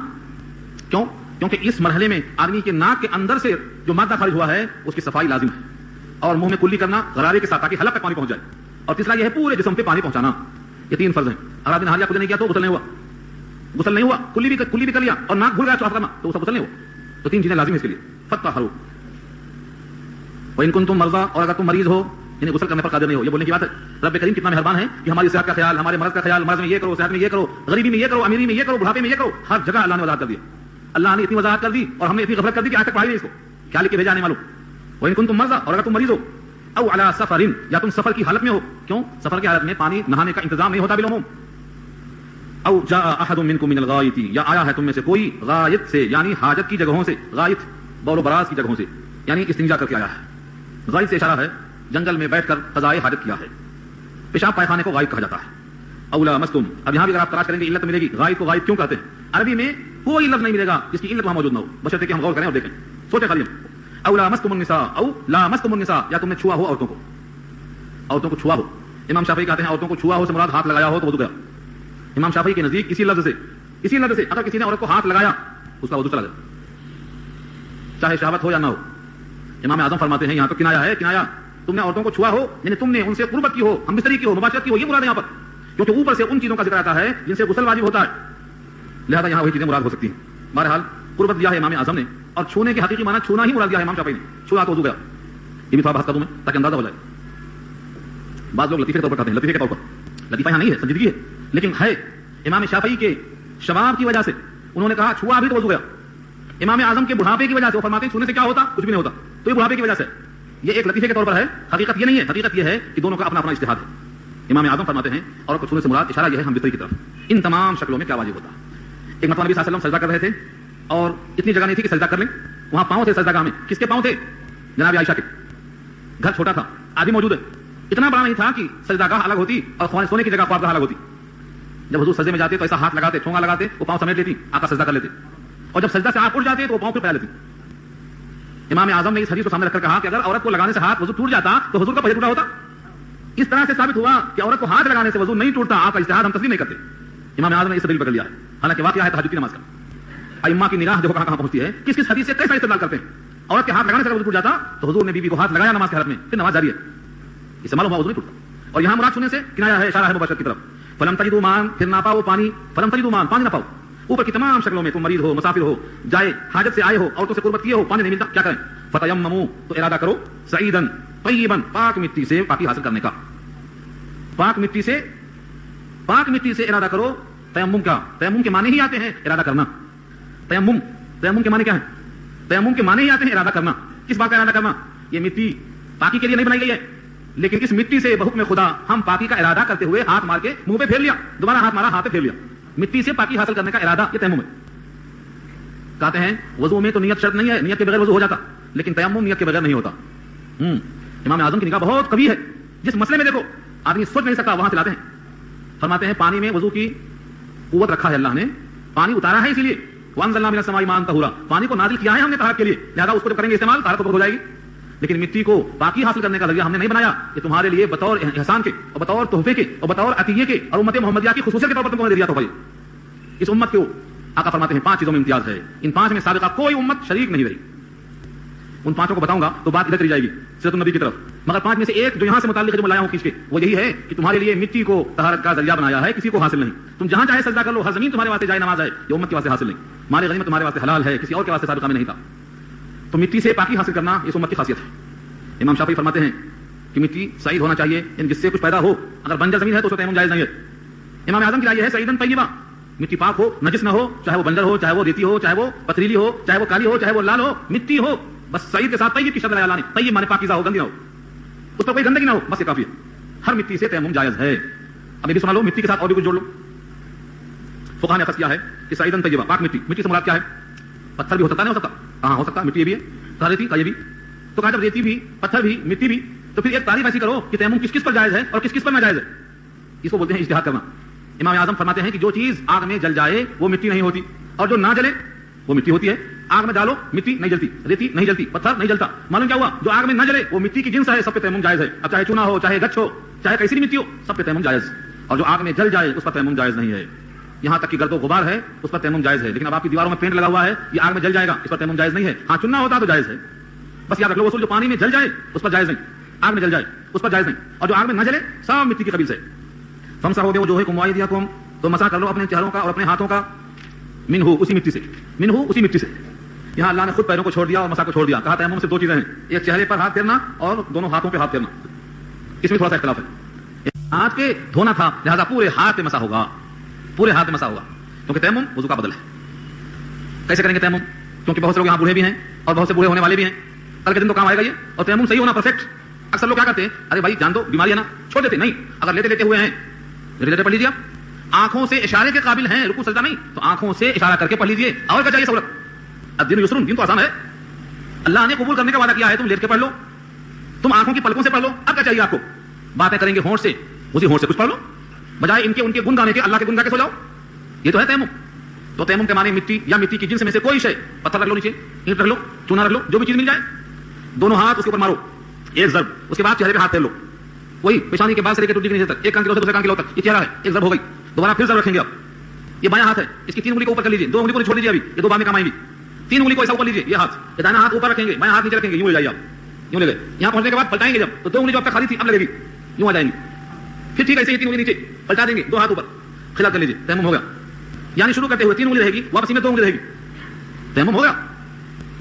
کیوں؟ کیونکہ اس مرحلے میں آدمی کے ناک کے اندر سے جو مادہ خارج ہوا ہے اس کی صفائی لازم ہے، اور منہ میں کلی کرنا غرارے کے ساتھ تاکہ حلق تک پانی پہنچ جائے، اور تیسرا یہ ہے پورے جسم پہ پانی پہنچانا۔ یہ 3 فرض ہیں۔ اگر آدمی نہا لیا، کچھ نہیں کیا تو غسل نہیں ہوا، غسل نہیں ہوا، کلی بھی کر لیا اور ناک بھول گیا صاف کرنا تو اس کا غسل نہیں ہوا۔ تو 3 چیزیں لازم ہیں اس کے لیے۔ فَاطَّهِرُوا وَإِن كُنتُم مَرْضَىٰ، اور اگر تم مریض ہو یعنی غسل کرنے پر قادر نہیں ہو، یہ بولنے کی بات ہے۔ رب کریم کتنا مہربان ہے کہ ہماری صحت کا خیال، ہمارے مرض کا خیال، مرض میں یہ کرو، صحت میں یہ کرو، غریبی میں یہ کرو، امیری میں یہ کرو، بڑھاپے میں یہ کرو، ہر جگہ اللہ نے وضاحت کر دی۔ اللہ نے اتنی وضاحت کر دی اور ہم نے اتنی غفلت کر دی کہ آج تک پڑھائی نہیں اس کو، کیا لکھ کے بھیجا نہیں معلوم۔ وَإِن كُنتُم مَرْضَىٰ، اور اگر تم مریض ہو، او علی سفر، یا تم سفر کی حالت میں ہو، کیوں؟ سفر کی حالت میں پانی نہانے کا انتظام نہیں ہوتا بالعموم۔ او جاء احد منکم من الغائط، یا آیا ہے تم میں سے کوئی غائط سے، یعنی حاجت کی جگہوں سے، غائط بول و براز کی جگہوں سے، یعنی استنجا کر کے آیا ہے۔ غائط سے اشارہ ہے جنگل میں بیٹھ کر قضائے حاجت کیا ہے، پیشاب پائخانے کو غائط کہا جاتا ہے۔ او لامستم، اب یہاں بھی اگر آپ تلاش کریں گے علت ملے گی، غائط کو غائط کیوں کہتے ہیں؟ عربی میں کوئی لفظ نہیں ملے گا جس کی علت وہاں موجود نہ ہو، بشرطے کہ ہم غور کریں اور دیکھیں، سوچیں خالی۔ او لامستم النساء، او لامستم النساء، یا تم نے چھوا ہو عورتوں کو، عورتوں کو چھوا ہو۔ امام شافعی کہتے ہیں عورتوں کو چھوا ہو سے مراد ہاتھ لگایا ہو تو وضو گیا۔ امام شافعی کے نزدیک اسی لفظ سے اگر کسی نے عورت کو ہاتھ لگایا اس کا وضو چلا گیا، چاہے شہوت ہو یا نہ ہو۔ امام اعظم فرماتے ہیں یہاں تو کنایا ہے، کنایا، تم نے عورتوں کو چھوا ہو یعنی تم نے ان سے قربت کی ہو، ہمبستری کی ہو، مباشرت کی ہو، یہ مراد ہے یہاں پر، کیونکہ اوپر سے ان چیزوں کا ذکر آتا ہے جن سے غسل واجب ہوتا ہے، لہذا یہاں وہی چیزیں مراد ہو سکتی ہیں۔ بہرحال قربت دیا ہے امام اعظم نے، اور چھونے کے حقیقی معنی چھونا ہی مراد دیا ہے امام شافعی نے، چھوا تو وضو گیا۔ یہ بھی تھوڑا بحث کر دوں میں تاکہ اندازہ ہو جائے۔ بعض لوگ لطیفے کے طور پر کہتے ہیں، لطیفے کے طور پر، لطیفہ یہاں نہیں ہے، سنجیدگی ہے، لیکن ہے امام شافعی کے شباب کی وجہ سے انہوں نے کہا چھوا بھی تو وضو گیا۔ امام اعظم کے بڑھاپے کی وجہ سے وہ فرماتے ہیں چھونے سے کیا ہوتا؟ کچھ بھی نہیں ہوتا، تو یہ بڑھاپے کی وجہ سے، یہ ایک لطیفے کے طور پر ہے، حقیقت یہ نہیں ہے۔ حقیقت یہ ہے کہ دونوں کا اپنا اپنا اجتہاد ہے۔ امام اعظم فرماتے ہیں اور کو چھونے سے مراد اشارہ یہ ہے ہم بستری کی طرف۔ ان تمام شکلوں میں کیا واجب ہوتا ہے؟ ایک مرتبہ نبی صلی اللہ علیہ وسلم سجدہ کر رہے تھے اور اتنی جگہ نہیں تھی کہ سجدہ کر لیں، وہاں پاؤں تھے سجدہ گاہ میں۔ کس کے پاؤں تھے؟ جناب عائشہ کے۔ گھر چھوٹا تھا، آدمی موجود ہے، اتنا بڑا نہیں تھا کہ سجدہ گاہ الگ ہوتی اور سونے کی جگہ خواب گاہ الگ ہوتی۔ جب حضور سجدے میں جاتے تو ایسا ہاتھ لگاتے، ٹھونگا لگاتے، وہ پاؤں سمیٹ لیتی، آقا سجدہ کر لیتے، اور جب سجدہ سے آپ اٹھ جاتے تو وہ پاؤں پہ پھیلا لیتی۔ امام اعظم نے اس حدیث کو سامنے رکھ کر کہا کہ اگر عورت کو لگانے سے ہاتھ وضو ٹوٹ جاتا تو حضور کا پہلے ٹوٹا ہوتا۔ اس طرح سے ثابت ہوا کہ عورت کو ہاتھ لگانے سے وضو نہیں ٹوٹتا، آپ کا اجتہاد ہم تسلیم نہیں کرتے۔ امام اعظم نے اس دلیل پکڑ لیا ہے، حالانکہ واقعہ ہے تہجد کی نماز کا۔ ائمہ کی نگاہ دیکھو کہاں پہنچتی ہے، کس کس حدیث سے کیسا استدلال کرتے ہیں۔ عورت کے ہاتھ لگانے سے وضو ٹوٹ جاتا تو حضور نے بیوی کو ہاتھ لگایا نماز کے حالت میں، پھر نماز جاری ہے، اس سے معلوم ہوا وضو نہیں ٹوٹتا۔ اور یہاں مراد چھونے سے کنایا ہے، اشارہ ہے مباشرت کی طرف۔ فلم تجدوا ماء، پھر نہ پاؤ پانی، فلم تجدوا ماء، پانی نہ پاؤ، اوپر کی تمام شکلوں میں تم مریض ہو، مسافر ہو، جائے حاجت سے آئے ہو، عورتوں سے قربت کیے ہو، پانی نہیں ملتا، کیا کریں؟ فتیمموا، تو ارادہ کرو، سعیدن طیبا، پاک مٹی سے پاکی حاصل کرنے کا، پاک مٹی سے ارادہ کرو تیمم کا۔ تیمم کے معنی ہی آتے ہیں ارادہ کرنا۔ تیمم کے معنی کیا ہے؟ تیمم کے معنی ہی آتے ہیں ارادہ کرنا۔ کس بات کا ارادہ کرنا؟ یہ مٹی پاکی کے لیے نہیں بنائی گئی ہے، لیکن اس مٹی سے بحکم خدا ہم پاکی کا ارادہ کرتے ہوئے ہاتھ مار کے منہ پہ پھیر لیا، دوبارہ ہاتھ مارا، ہاتھ پہ پھیر لیا، مٹی سے پاکی حاصل کرنے کا ارادہ، یہ تیمم ہے۔ کہتے ہیں وضو میں تو نیت شرط نہیں ہے، نیت کے بغیر وضو ہو جاتا، لیکن تیمم نیت کے بغیر نہیں ہوتا۔ امام اعظم کی نگاہ بہت قوی ہے، جس مسئلے میں دیکھو آدمی سوچ نہیں سکتا وہاں سے لاتے ہیں۔ فرماتے ہیں پانی میں وضو کی قوت رکھا ہے اللہ نے، پانی اتارا ہے اسی لیے، وانزلنا من السماء ماء طہورا، پانی کو نازل کیا ہے ہم نے طہارت کے لیے، لہذا اس کو جب کریں گے استعمال طہارت ہو جائے گی۔ لیکن مٹی کو پاکی حاصل کرنے کا ذریعہ ہم نے نہیں بنایا، یہ تمہارے لیے بطور احسان کے اور بطور تحفے کے اور بطور عطیے کے اور امت محمدیہ کی خصوصیت کے طور پر تم کو دے دیا تھا بھائی۔ اس امت کو آقا فرماتے ہیں 5 چیزوں میں امتیاز ہے، ان 5 میں سابقہ کوئی امت شریک نہیں رہی۔ ان 5 کو بتاؤں گا تو بات ادھر چلی جائے گی سیرت النبی کی طرف، مگر 5 میں سے ایک جو یہاں سے متعلق ہے جو میں لایا ہوں کھینچ کے، وہ یہی ہے کہ تمہارے لیے مٹی کو طہارت کا ذریعہ بنایا ہے، کسی کو حاصل نہیں۔ تم جہاں چاہے سجدہ کر لو، ہر زمین تمہارے واسطے جائے نماز ہے، یہ امت کے واسطے حاصل نہیں۔ مال غنیمت تمہارے واسطے حلال ہے، کسی اور کے واسطے سابقہ میں نہیں تھا۔ تو مٹی سے پاکی حاصل کرنا اس امت کی خاصیت ہے۔ امام شافعی فرماتے ہیں کہ مٹی سعید ہونا چاہیے، یعنی جس سے کچھ پیدا ہو، اگر بنجر زمین ہے تو اس کا تیمم جائز نہیں ہے۔ امام اعظم کی رائے ہے سعیدن طیبا، مٹی پاک ہو، نجس نہ ہو، چاہے وہ بنجر ہو، چاہے وہ ریتی ہو، چاہے وہ پتریلی ہو، چاہے وہ کالی ہو، چاہے وہ لال ہو، مٹی ہو، بس سعید کے ساتھ طیب کی شرط لگانی، طیب مانے پاکیزہ ہو، گندی نہ ہو، اس پر کوئی گندگی نہ ہو، بس یہ کافی ہے۔ ہر مٹی سے تیمم جائز ہے۔ اب یہ بھی سنا لو، مٹی کے ساتھ اور بھی کچھ جوڑ لو۔ فقہاء نے اخذ کیا ہے کہ سعیدن طیبا، پاک مٹی، مٹی سے مراد کیا ہے؟ پتھر بھی ہو سکتا نہیں ہو سکتا؟ ہاں ہو سکتا، مٹی یہ بھی ہے، ریتی کا یہ بھی۔ تو کہا جب ریتی بھی، پتھر بھی، مٹی بھی، تو پھر ایک تعریف ایسی کرو کہ تیمم کس کس پر جائز ہے اور کس کس پر ناجائز ہے، اس کو بولتے ہیں اجتہاد کرنا۔ امام اعظم فرماتے ہیں کہ جو چیز آگ میں جل جائے وہ مٹی نہیں ہوتی، اور جو نہ جلے وہ مٹی ہوتی ہے۔ آگ میں ڈالو مٹی نہیں جلتی، ریتی نہیں جلتی، پتھر نہیں جلتا، معلوم کیا ہوا؟ جو آگ میں نہ جلے وہ مٹی کی جنس ہے، سب پہ تیمم جائز ہے۔ اب چاہے چونا ہو، چاہے گچھ ہو، چاہے کیسی بھی مٹی ہو، سب پہ تیمم جائز، اور جو آگ میں جل جائے اس پر تیمم جائز نہیں ہے۔ یہاں تک کہ گرد و غبار ہے اس پر تیمم جائز ہے، لیکن اب آپ کی دیواروں میں پینٹ لگا ہوا ہے، یہ آگ میں جل جائے گا، اس پر تیمم جائز نہیں ہے۔ ہاں چننا ہوتا تو جائز ہے، بس یاد رکھ لو اصول، جو پانی میں جل جائے اس پر جائز نہیں، آگ میں جل جائے اس پر جائز نہیں، اور جو آگ میں نہ جلے سب مٹی کی قبیل سے۔ فامسحوا بوجوہکم وایدیکم، تو مسح کر لو اپنے چہروں کا اور اپنے ہاتھوں کا، منہ اسی مٹی سے، منہ اسی مٹی سے۔ یہاں اللہ نے خود پیروں کو چھوڑ دیا اور مسح کو چھوڑ دیا، کہا تیمم سے 2 چیزیں ہیں، ایک چہرے پر ہاتھ پھیرنا اور دونوں ہاتھوں پہ ہاتھ پھیرنا، اس میں تھوڑا سا اختلاف ہے۔ ہاتھ پہ دھونا تھا لہذا پورے ہاتھ پہ مسح ہوگا، پورے ہاتھ پہ مسح ہوگا، کیونکہ تیمم وضو کا بدل ہے۔ کیسے کریں گے تیمم؟ کیونکہ بہت سے لوگ یہاں بوڑھے بھی ہیں اور بہت سے بوڑھے ہونے والے بھی ہیں، کل کے دن تو کام آئے گا یہ، اور تیمم صحیح ہونا پرفیکٹ۔ اکثر لوگ کیا کرتے ہیں، ارے بھائی جان دو بیماری ہے نا، چھوڑ دیتے، نہیں، اگر لیتے لیتے ہوئے ہیں لیتے پڑھ لیجیے، آنکھوں سے اشارے کے قابل ہیں، رکوع سجدہ نہیں، تو آنکھوں سے اشارہ کر کے پڑھ لیجیے، اور کیا چاہیے سہولت؟ الدین یسر، دین تو آسان ہے، اللہ نے قبول کرنے کا وعدہ کیا ہے، تم لیٹ کے پڑھ لو، تم آنکھوں کی پلکوں سے پڑھ لو، اب کیا چاہیے آپ کو؟ باتیں کریں گے ہونٹ سے، اسی ہونٹ سے کچھ پڑھ لو، بجائے ان کے گن گانے کے، اللہ کے گن گا کے سو جاؤ، یہ تو ہے تیمم۔ تو تیمم کے معنی مٹی یا مٹی کی جنس میں سے کوئی شے، پتھر رکھ لو نیچے، اینٹ رکھ لو، چونا رکھ لو، جو بھی چیز مل جائے، دونوں ہاتھ اس کے اوپر مارو، ایک ضرب، اس کے بعد چہرے پہ ہاتھ پھیر لو، وہی پیشانی کے بعد سے لے کے ٹوٹی کے نیچے تک، ایک کان کے لو سے دوسرے کان کے لو تک، یہ چہرہ ہے، ایک ضرب ہو گئی، دوبارہ پھر ضرب رکھیں گے اب، یہ بایاں ہاتھ ہے، اس کی 3 انگلی کو اوپر کر لیجیے، 2 انگلی کو چھوڑ دیجیے، ابھی یہ 2 بعد میں کام آئیں گی، 3 انگلی کو ایسا اوپر لیجیے، یہ ہاتھ، یہ دائنا ہاتھ اوپر رکھیں گے، بایاں ہاتھ نیچے رکھیں گے، یوں لے جائیے آپ، یوں لے گئے، یہاں پہنچنے کے بعد پلٹائیں گے جب، تو 2 انگلی جو اب تک خالی تھی اب لگے گی، یوں آ جائیں گی، پھر ٹھیک ہے ایسے ہی 3 انگلی نیچے پلٹا دیں گے، 2 ہاتھ اوپر، خلاف کر لیجیے، تیمم ہو گیا۔ یعنی شروع کرتے ہوئے 3 انگلی رہے گی، واپسی میں 2 انگلی رہے گی، تیمم ہو گیا۔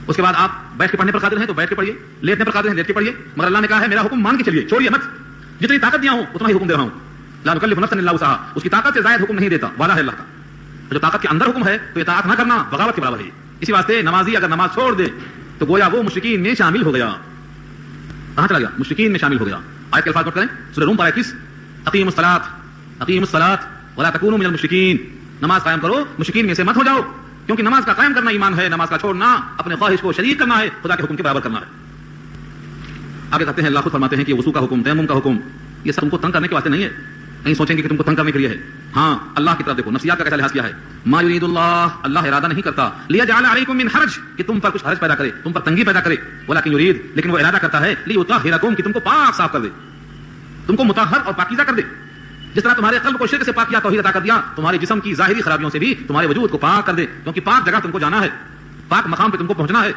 اس کے بعد آپ بیٹھ کے پڑھنے پر قادر ہیں تو بیٹھ کے پڑھیے، لیٹنے پر قادر ہیں لیٹ کے پڑھیے، مگر اللہ نے کہا ہے میرا حکم مان کے چلیے، چھوڑیے مت، جتنی طاقت دیا ہوں اتنا ہی حکم دے رہا ہوں، لا نکلف نفسا الا وسعها، اس کی طاقت سے زائد حکم نہیں دیتا، وعدہ ہے اللہ کا، جو طاقت کے اندر حکم ہے تو اطاعت نہ کرنا بغاوت کے برابر ہے۔ اسی واسطے نمازی اگر نماز چھوڑ دے تو گویا وہ مشرکین میں شامل ہو گیا، کہاں چلا گیا؟ مشرکین میں شامل ہو گیا۔ آیت کے الفاظ نوٹ کریں، سورہ روم پارہ 21، اقیموا الصلاۃ ولا تکونوا من المشرکین، نماز قائم کرو مشرکین میں سے مت ہو جاؤ، کیونکہ نماز کا قائم کرنا ایمان ہے، نماز کا چھوڑنا اپنے خواہش کو شریک کرنا ہے، خدا کے حکم کے برابر کرنا ہے۔ آگے کہتے ہیں اللہ خود فرماتے ہیں کہ وضو کا حکم، تیمم کا حکم، یہ سب تم کو تنگ کرنے کے واسطے نہیں ہے، نہیں سوچیں گے کہ تم کو تنگ کرنے کے لیے ہے، ہاں اللہ کی طرف دیکھو، نفسیات کا کیسا لحاظ کیا ہے، ما یرید اللہ ارادہ نہیں کرتا، لیجعل علیکم من حرج، کہ تم پر کچھ حرج پیدا کرے، تم پر تنگی پیدا کرے، ولکن یرید، لیکن وہ ارادہ کرتا ہے، لیطہرکم، کہ تم کو پاک صاف کر دے، تم کو مطہر اور پاکیزہ کر دے، جس طرح تمہارے قلب کو شرک سے پاک کیا، توحید عطا کر دیا، تمہارے جسم کی ظاہری خرابیوں سے بھی تمہارے وجود کو پاک کر دے، کیونکہ پاک جگہ تم کو جانا ہے، پاک مقام پہ تم کو پہنچنا ہے،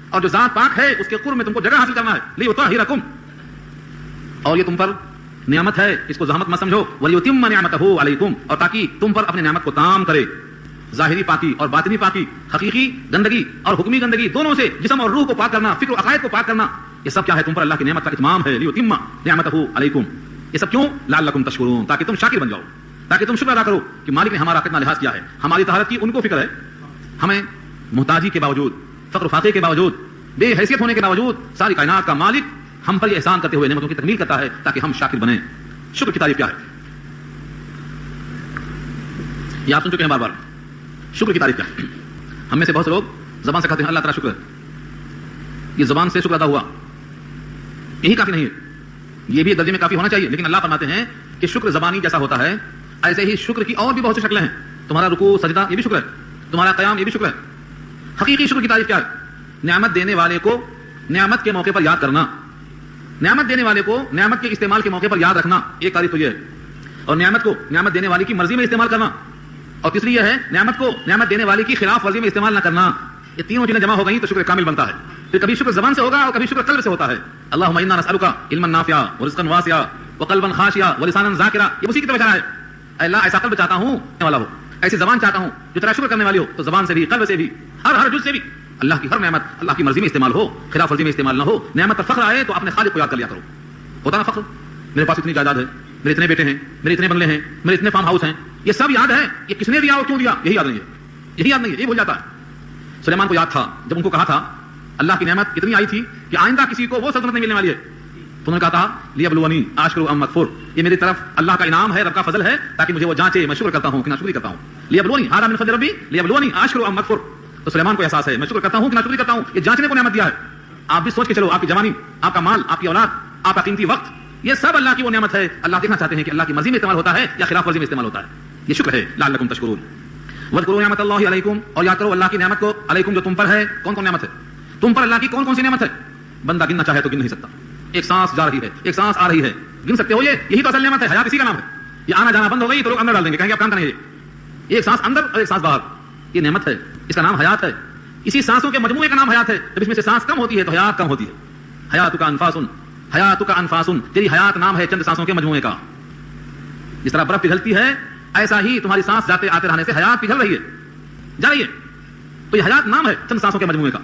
اور جو ذات پاک ہے اس کے قرب میں تم کو جگہ حاصل کرنا ہے، لیطہرکم، اور یہ تم پر نعمت ہے، اس کو زحمت مت سمجھو، ولیتم نعمتہ علیکم، اور تاکہ تم پر اپنے نعمت کو تام کرے، ظاہری پاکی اور باطنی پاکی، حقیقی گندگی اور حکمی گندگی، دونوں سے جسم اور روح کو پاک کرنا، فکر و عقائد کو پاک کرنا، یہ سب کیا ہے؟ تم پر اللہ کی نعمت کا اتمام ہے، لیتم نعمتہ علیکم۔ یہ سب کیوں؟ لعلکم تشکرون، تاکہ تم شاکر بن جاؤ، تاکہ تم شکر ادا کرو کہ مالک نے ہمارا کتنا لحاظ کیا ہے، ہماری طہارت کی ان کو فکر ہے، ہمیں محتاجی کے باوجود، فقر و فاقے کے باوجود، بے حیثیت ہونے کے باوجود ساری کائنات کا مالک ہم پر یہ احسان کرتے ہوئے نعمتوں کی تکمیل کرتا ہے تاکہ ہم شاکر بنیں۔ شکر کی تعریف کیا ہے؟ یہ آپ سن چکے ہیں بار بار، شکر کی تعریف کیا ہے؟ ہم میں سے بہت سے لوگ زبان سے کہتے ہیں اللہ تعالیٰ شکر ہے، یہ زبان سے شکر ادا ہوا، یہی کافی نہیں ہے، یہ بھی درجے میں کافی ہونا چاہیے، لیکن اللہ فرماتے ہیں کہ شکر زبانی جیسا ہوتا ہے ایسے ہی شکر کی اور بھی بہت سی شکلیں ہیں۔ تمہارا رکوع سجدہ یہ بھی شکر ہے، تمہارا قیام یہ بھی شکر ہے۔ حقیقی شکر کی تعریف کیا ہے؟ نعمت دینے والے کو نعمت کے موقع پر یاد کرنا، نعمت دینے والے کو نعمت کے استعمال کے موقع پر یاد رکھنا، ایک تعریف تو یہ ہے، اور نعمت کو نعمت دینے والے کی مرضی میں استعمال کرنا، اور تیسری یہ ہے نعمت کو نعمت دینے والے کی خلاف ورزی میں استعمال نہ کرنا۔ یہ تینوں چیزیں جمع ہو گئیں تو شکر کامل بنتا ہے۔ پھر کبھی شکر زبان سے ہوگا اور کبھی شکر قلب سے ہوتا ہے۔ اللہم انا نسألک علما نافعا ورزقا واسعا وقلبا خاشعا ولسانا ذاکرا، یہ اسی کی طرف اشارہ ہے۔ اے اللہ ایسا قلب چاہتا ہوں والا ہو، ایسی زبان چاہتا ہوں جو تیرا شکر کرنے والی ہو، تو زبان سے بھی قلب سے بھی ہر جز سے بھی اللہ کی ہر نعمت اللہ کی مرضی میں استعمال ہو، خلاف ورزی میں استعمال نہ ہو۔ نعمت پر فخر آئے تو اپنے خالق کو یاد کر لیا کرو۔ ہوتا نا فخر، میرے پاس اتنی جائیداد ہے، میرے اتنے بیٹے ہیں، میرے اتنے بنگلے ہیں، میرے اتنے فارم ہاؤس ہیں، یہ سب یاد ہے، یہ کس نے دیا اور کیوں دیا یہی یاد نہیں ہے، یہی یاد نہیں ہے، یہ بھول جاتا ہے۔ سلیمان کو یاد تھا جب ان کو کہا تھا اللہ کی نعمت اتنی آئی تھی کہ آئندہ کسی کو وہ سلطنت نہیں ملنے والی ہے، تو انہوں نے کہا تھا لیبلونی اشکر ام اکفر، یہ میری طرف اللہ کا انعام ہے، رب کا فضل ہے، تاکہ مجھے وہ جانچے میں شکر کرتا ہوں کہ ناشکری کرتا ہوں۔ لیبلونی ھذا من فضل ربی لیبلونی اشکر ام اکفر، تو سلیمان کو احساس ہے میں شکر کرتا ہوں کہ ناشکری کرتا ہوں، یہ جانچنے کو نعمت دیا ہے۔ آپ بھی سوچ کے چلو، آپ کی جوانی، آپ کا مال، آپ کی اولاد، آپ کا قیمتی وقت، یہ سب اللہ کی وہ نعمت ہے۔ اللہ دیکھنا چاہتے ہیں کہ اللہ کی مرضی میں استعمال ہوتا ہے یا خلاف ورزی میں استعمال ہوتا ہے، یہ شکر ہے۔ لعلکم تشکرون۔ واذکروا نعمت اللہ علیکم، اور یاد کرو اللہ کی نعمت کو، علیکم جو تم پر ہے۔ کون کون نعمت ہے تم پر؟ اللہ کی کون کون سی نعمت ہے؟ بندہ گننا چاہے تو گن نہیں سکتا۔ ایک سانس جا رہی ہے، ایک سانس آ رہی ہے، گن سکتے ہو؟ یہی تو اصل نعمت ہے، حیات اسی کا نام ہے۔ یہ آنا جانا بند ہو گئی تو لوگ اندر ڈال دیں گے، کہیں گے اب کام کریں گے۔ ایک سانس اندر اور ایک سانس باہر، یہ نعمت ہے، اس کا نام حیات ہے۔ اسی سانسوں کے مجموعے کا نام حیات ہے۔ جب اس میں سے سانس کم ہوتی ہے تو حیات کم ہوتی ہے۔ حیاتک انفاس، حیاتک انفاس، تیری حیات نام ہے چند سانسوں کے مجموعے کا۔ جس طرح برف پگھلتی ہے ایسا ہی تمہاری سانس جاتے آتے رہنے سے حیات پگھل رہی ہے، جا رہی ہے، تو یہ حیات نام ہے چند سانسوں کے مجموعے کا۔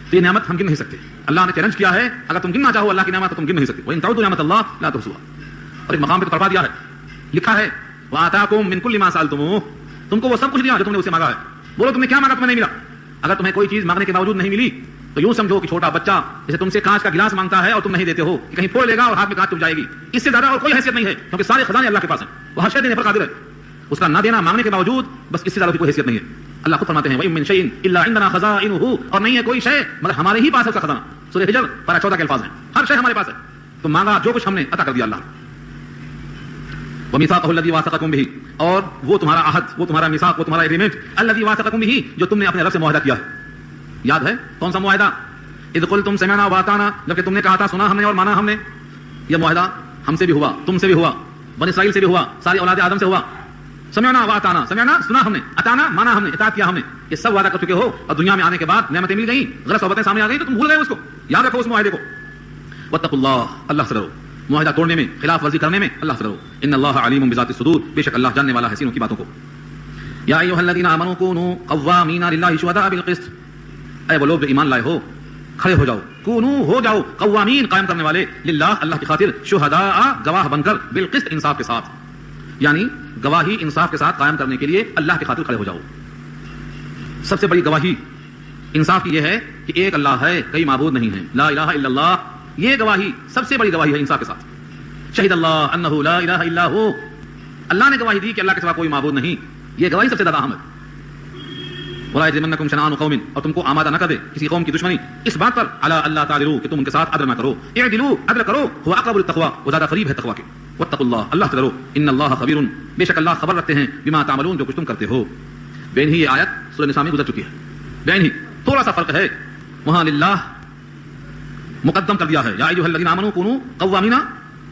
تو یہ نعمت ہم گن نہیں سکتے۔ اللہ نے چیلنج کیا ہے اگر تم گننا چاہو اللہ کی نعمت تو تم گن نہیں سکتے۔ وَإِن تَعُدُّوا نِعْمَتَ اللَّهِ لَا تُحْصُوهَا، اور ایک مقام پہ تو فرما دیا ہے، لکھا ہے وَآتَاكُم مِّن كُلِّ مَا سَأَلْتُمُوهُ، تم کو وہ سب کچھ دیا جو تم نے اسے مانگا ہے۔ بولو تم نے کیا مانگا تمہیں نہیں ملا؟ اگر تمہیں کوئی چیز مانگنے کے باوجود نہیں ملی تو یوں سمجھو کہ چھوٹا بچہ جیسے تم سے کانچ کا گلاس مانگتا ہے اور تم نہیں دیتے ہو کہ کہیں پھوڑ لے گا اور ہاتھ میں کانچ ٹوٹ جائے گی، اس سے زیادہ اور کوئی حیثیت نہیں ہے، کیونکہ سارے خزانے اللہ کے پاس ہیں، وہ ہر شے دینے پر قادر ہے۔ اس کا نہ دینا مانگنے کے باوجود بس اس سے زیادہ کوئی حیثیت نہیں ہے۔ اللہ خود فرماتے ہیں وَإِن مِّن شَيْءٍ إِلَّا عِندَنَا خَزَائِنُهُ، اور نہیں ہے کوئی شے مگر ہمارے ہی پاس ہے اس کا خزانہ۔ سورہ ہجر پارہ 14 کے الفاظ ہیں، ہر شے ہمارے پاس ہے، تو مانگا جو کچھ ہم نے عطا کر دیا اللہ۔ وَمِيثَاقَهُ الَّذِي وَاثَقَكُم بِهِ، اور وہ تمہارا عہد، وہ تمہارا میثاق، وہ تمہارا ایگریمنٹ، الَّذِي وَاثَقَكُم بِهِ، جو تم نے اپنے رب سے معاہدہ کیا ہے۔ یاد ہے کون سا معاہدہ؟ اذ قلتم سمعنا وأطعنا، جبکہ تم نے کہا تھا سنا ہم نے اور مانا ہم نے۔ یہ معاہدہ ہم سے بھی ہوا، تم سے بھی ہوا، بنی اسرائیل سے بھی ہوا، ساری اولاد آدم سے ہوا۔ سمعنا وأطعنا، سمعنا سنا ہم نے، اطعنا مانا ہم نے، اطاعت کیا ہم نے۔ یہ سب وعدہ کر چکے ہو اور دنیا میں آنے کے بعد نعمتیں مل گئیں، غلط صحبتیں سامنے آ گئی تو تم بھول گئے اس کو۔ یاد رکھو اس معاہدے کو۔ واتقوا اللہ، اللہ سے ڈرو، معاہدہ توڑنے میں، خلاف ورزی کرنے میں اللہ سے ڈرو۔ ان اللہ علیم بذات الصدور، بے شک اللہ جاننے والا ہے سینوں کی باتوں کو۔ یا ایھا الذین آمنوا کونوا قوامین للہ شہداء بالقسط، اے وہ لوگ جو ایمان لائے ہو کھڑے ہو جاؤ، کونوا ہو جاؤ، قوامین قائم کرنے والے، للہ اللہ کی خاطر، شہداء گواہ بن کر، بالقسط انصاف کے ساتھ، یعنی گواہی انصاف کے ساتھ قائم کرنے کے لیے اللہ کی خاطر کھڑے ہو جاؤ۔ سب سے بڑی گواہی انصاف کی یہ ہے کہ ایک اللہ ہے، کئی معبود نہیں ہیں، لا الہ الا اللہ، یہ گواہی سب سے بڑی گواہی ہے انصاف کے ساتھ۔ شہید اللہ انہ لا الہ الا ہو، اللہ نے گواہی دی کہ اللہ کے سوا کوئی معبود نہیں، یہ گواہی سب سے زیادہ اہم ہے۔ وَلَا يَجْرِمَنَّكُمْ شَنَآنُ قَوْمٍ، اور تم کو آمادہ نہ کر دے کسی قوم کی دشمنی اس بات پر، عَلَىٰ أَلَّا تَعْدِلُوا، کہ تم ان کے ساتھ عدل نہ کرو، اعدلوا، عدل کرو، هو اقرب للتقوى، وہ زیادہ قریب ہے تقوی کے۔ واتقوا اللہ، اللہ سے ڈرو، ان اللہ خبیر، بے شک اللہ خبر رکھتے ہیں، بما تعملون، جو کچھ تم کرتے ہو۔ بین ہی یہ آیت سورہ نساء میں گزر چکی ہے، بین ہی تھوڑا سا فرق ہے، وہاں للہ مقدم کر دیا ہے، یا ایھا الذین آمنوا کونوا قوامین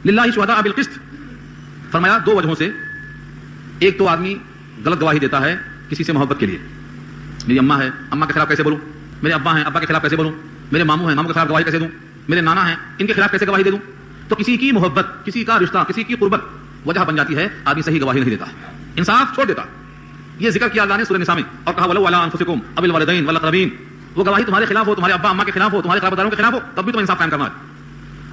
للہ شہداء بالقسط، فرمایا دو وجہوں سے۔ ایک تو آدمی غلط گواہی دیتا ہے کسی سے محبت کے لیے، میری اماں ہے، اماں کے خلاف کیسے بولوں، میرے ابا ہیں، ابا کے خلاف کیسے بولوں، میرے ماموں ہیں، ماموں کے خلاف گواہی کیسے دوں، میرے نانا ہیں، ان کے خلاف کیسے گواہی دے دوں۔ تو کسی کی محبت، کسی کا رشتہ، کسی کی قربت وجہ بن جاتی ہے، آدمی صحیح گواہی نہیں دیتا، انصاف چھوڑ دیتا۔ یہ ذکر کیا اللہ نے سورہ نساء میں اور کہا ولو علی انفسکم او الوالدین والاقربین، وہ گواہی تمہارے خلاف ہو، تمہارے ابا اماں کے خلاف ہو، تمہارے قرابت داروں کے خلاف ہو، تب بھی تمہیں انصاف قائم کرنا ہے۔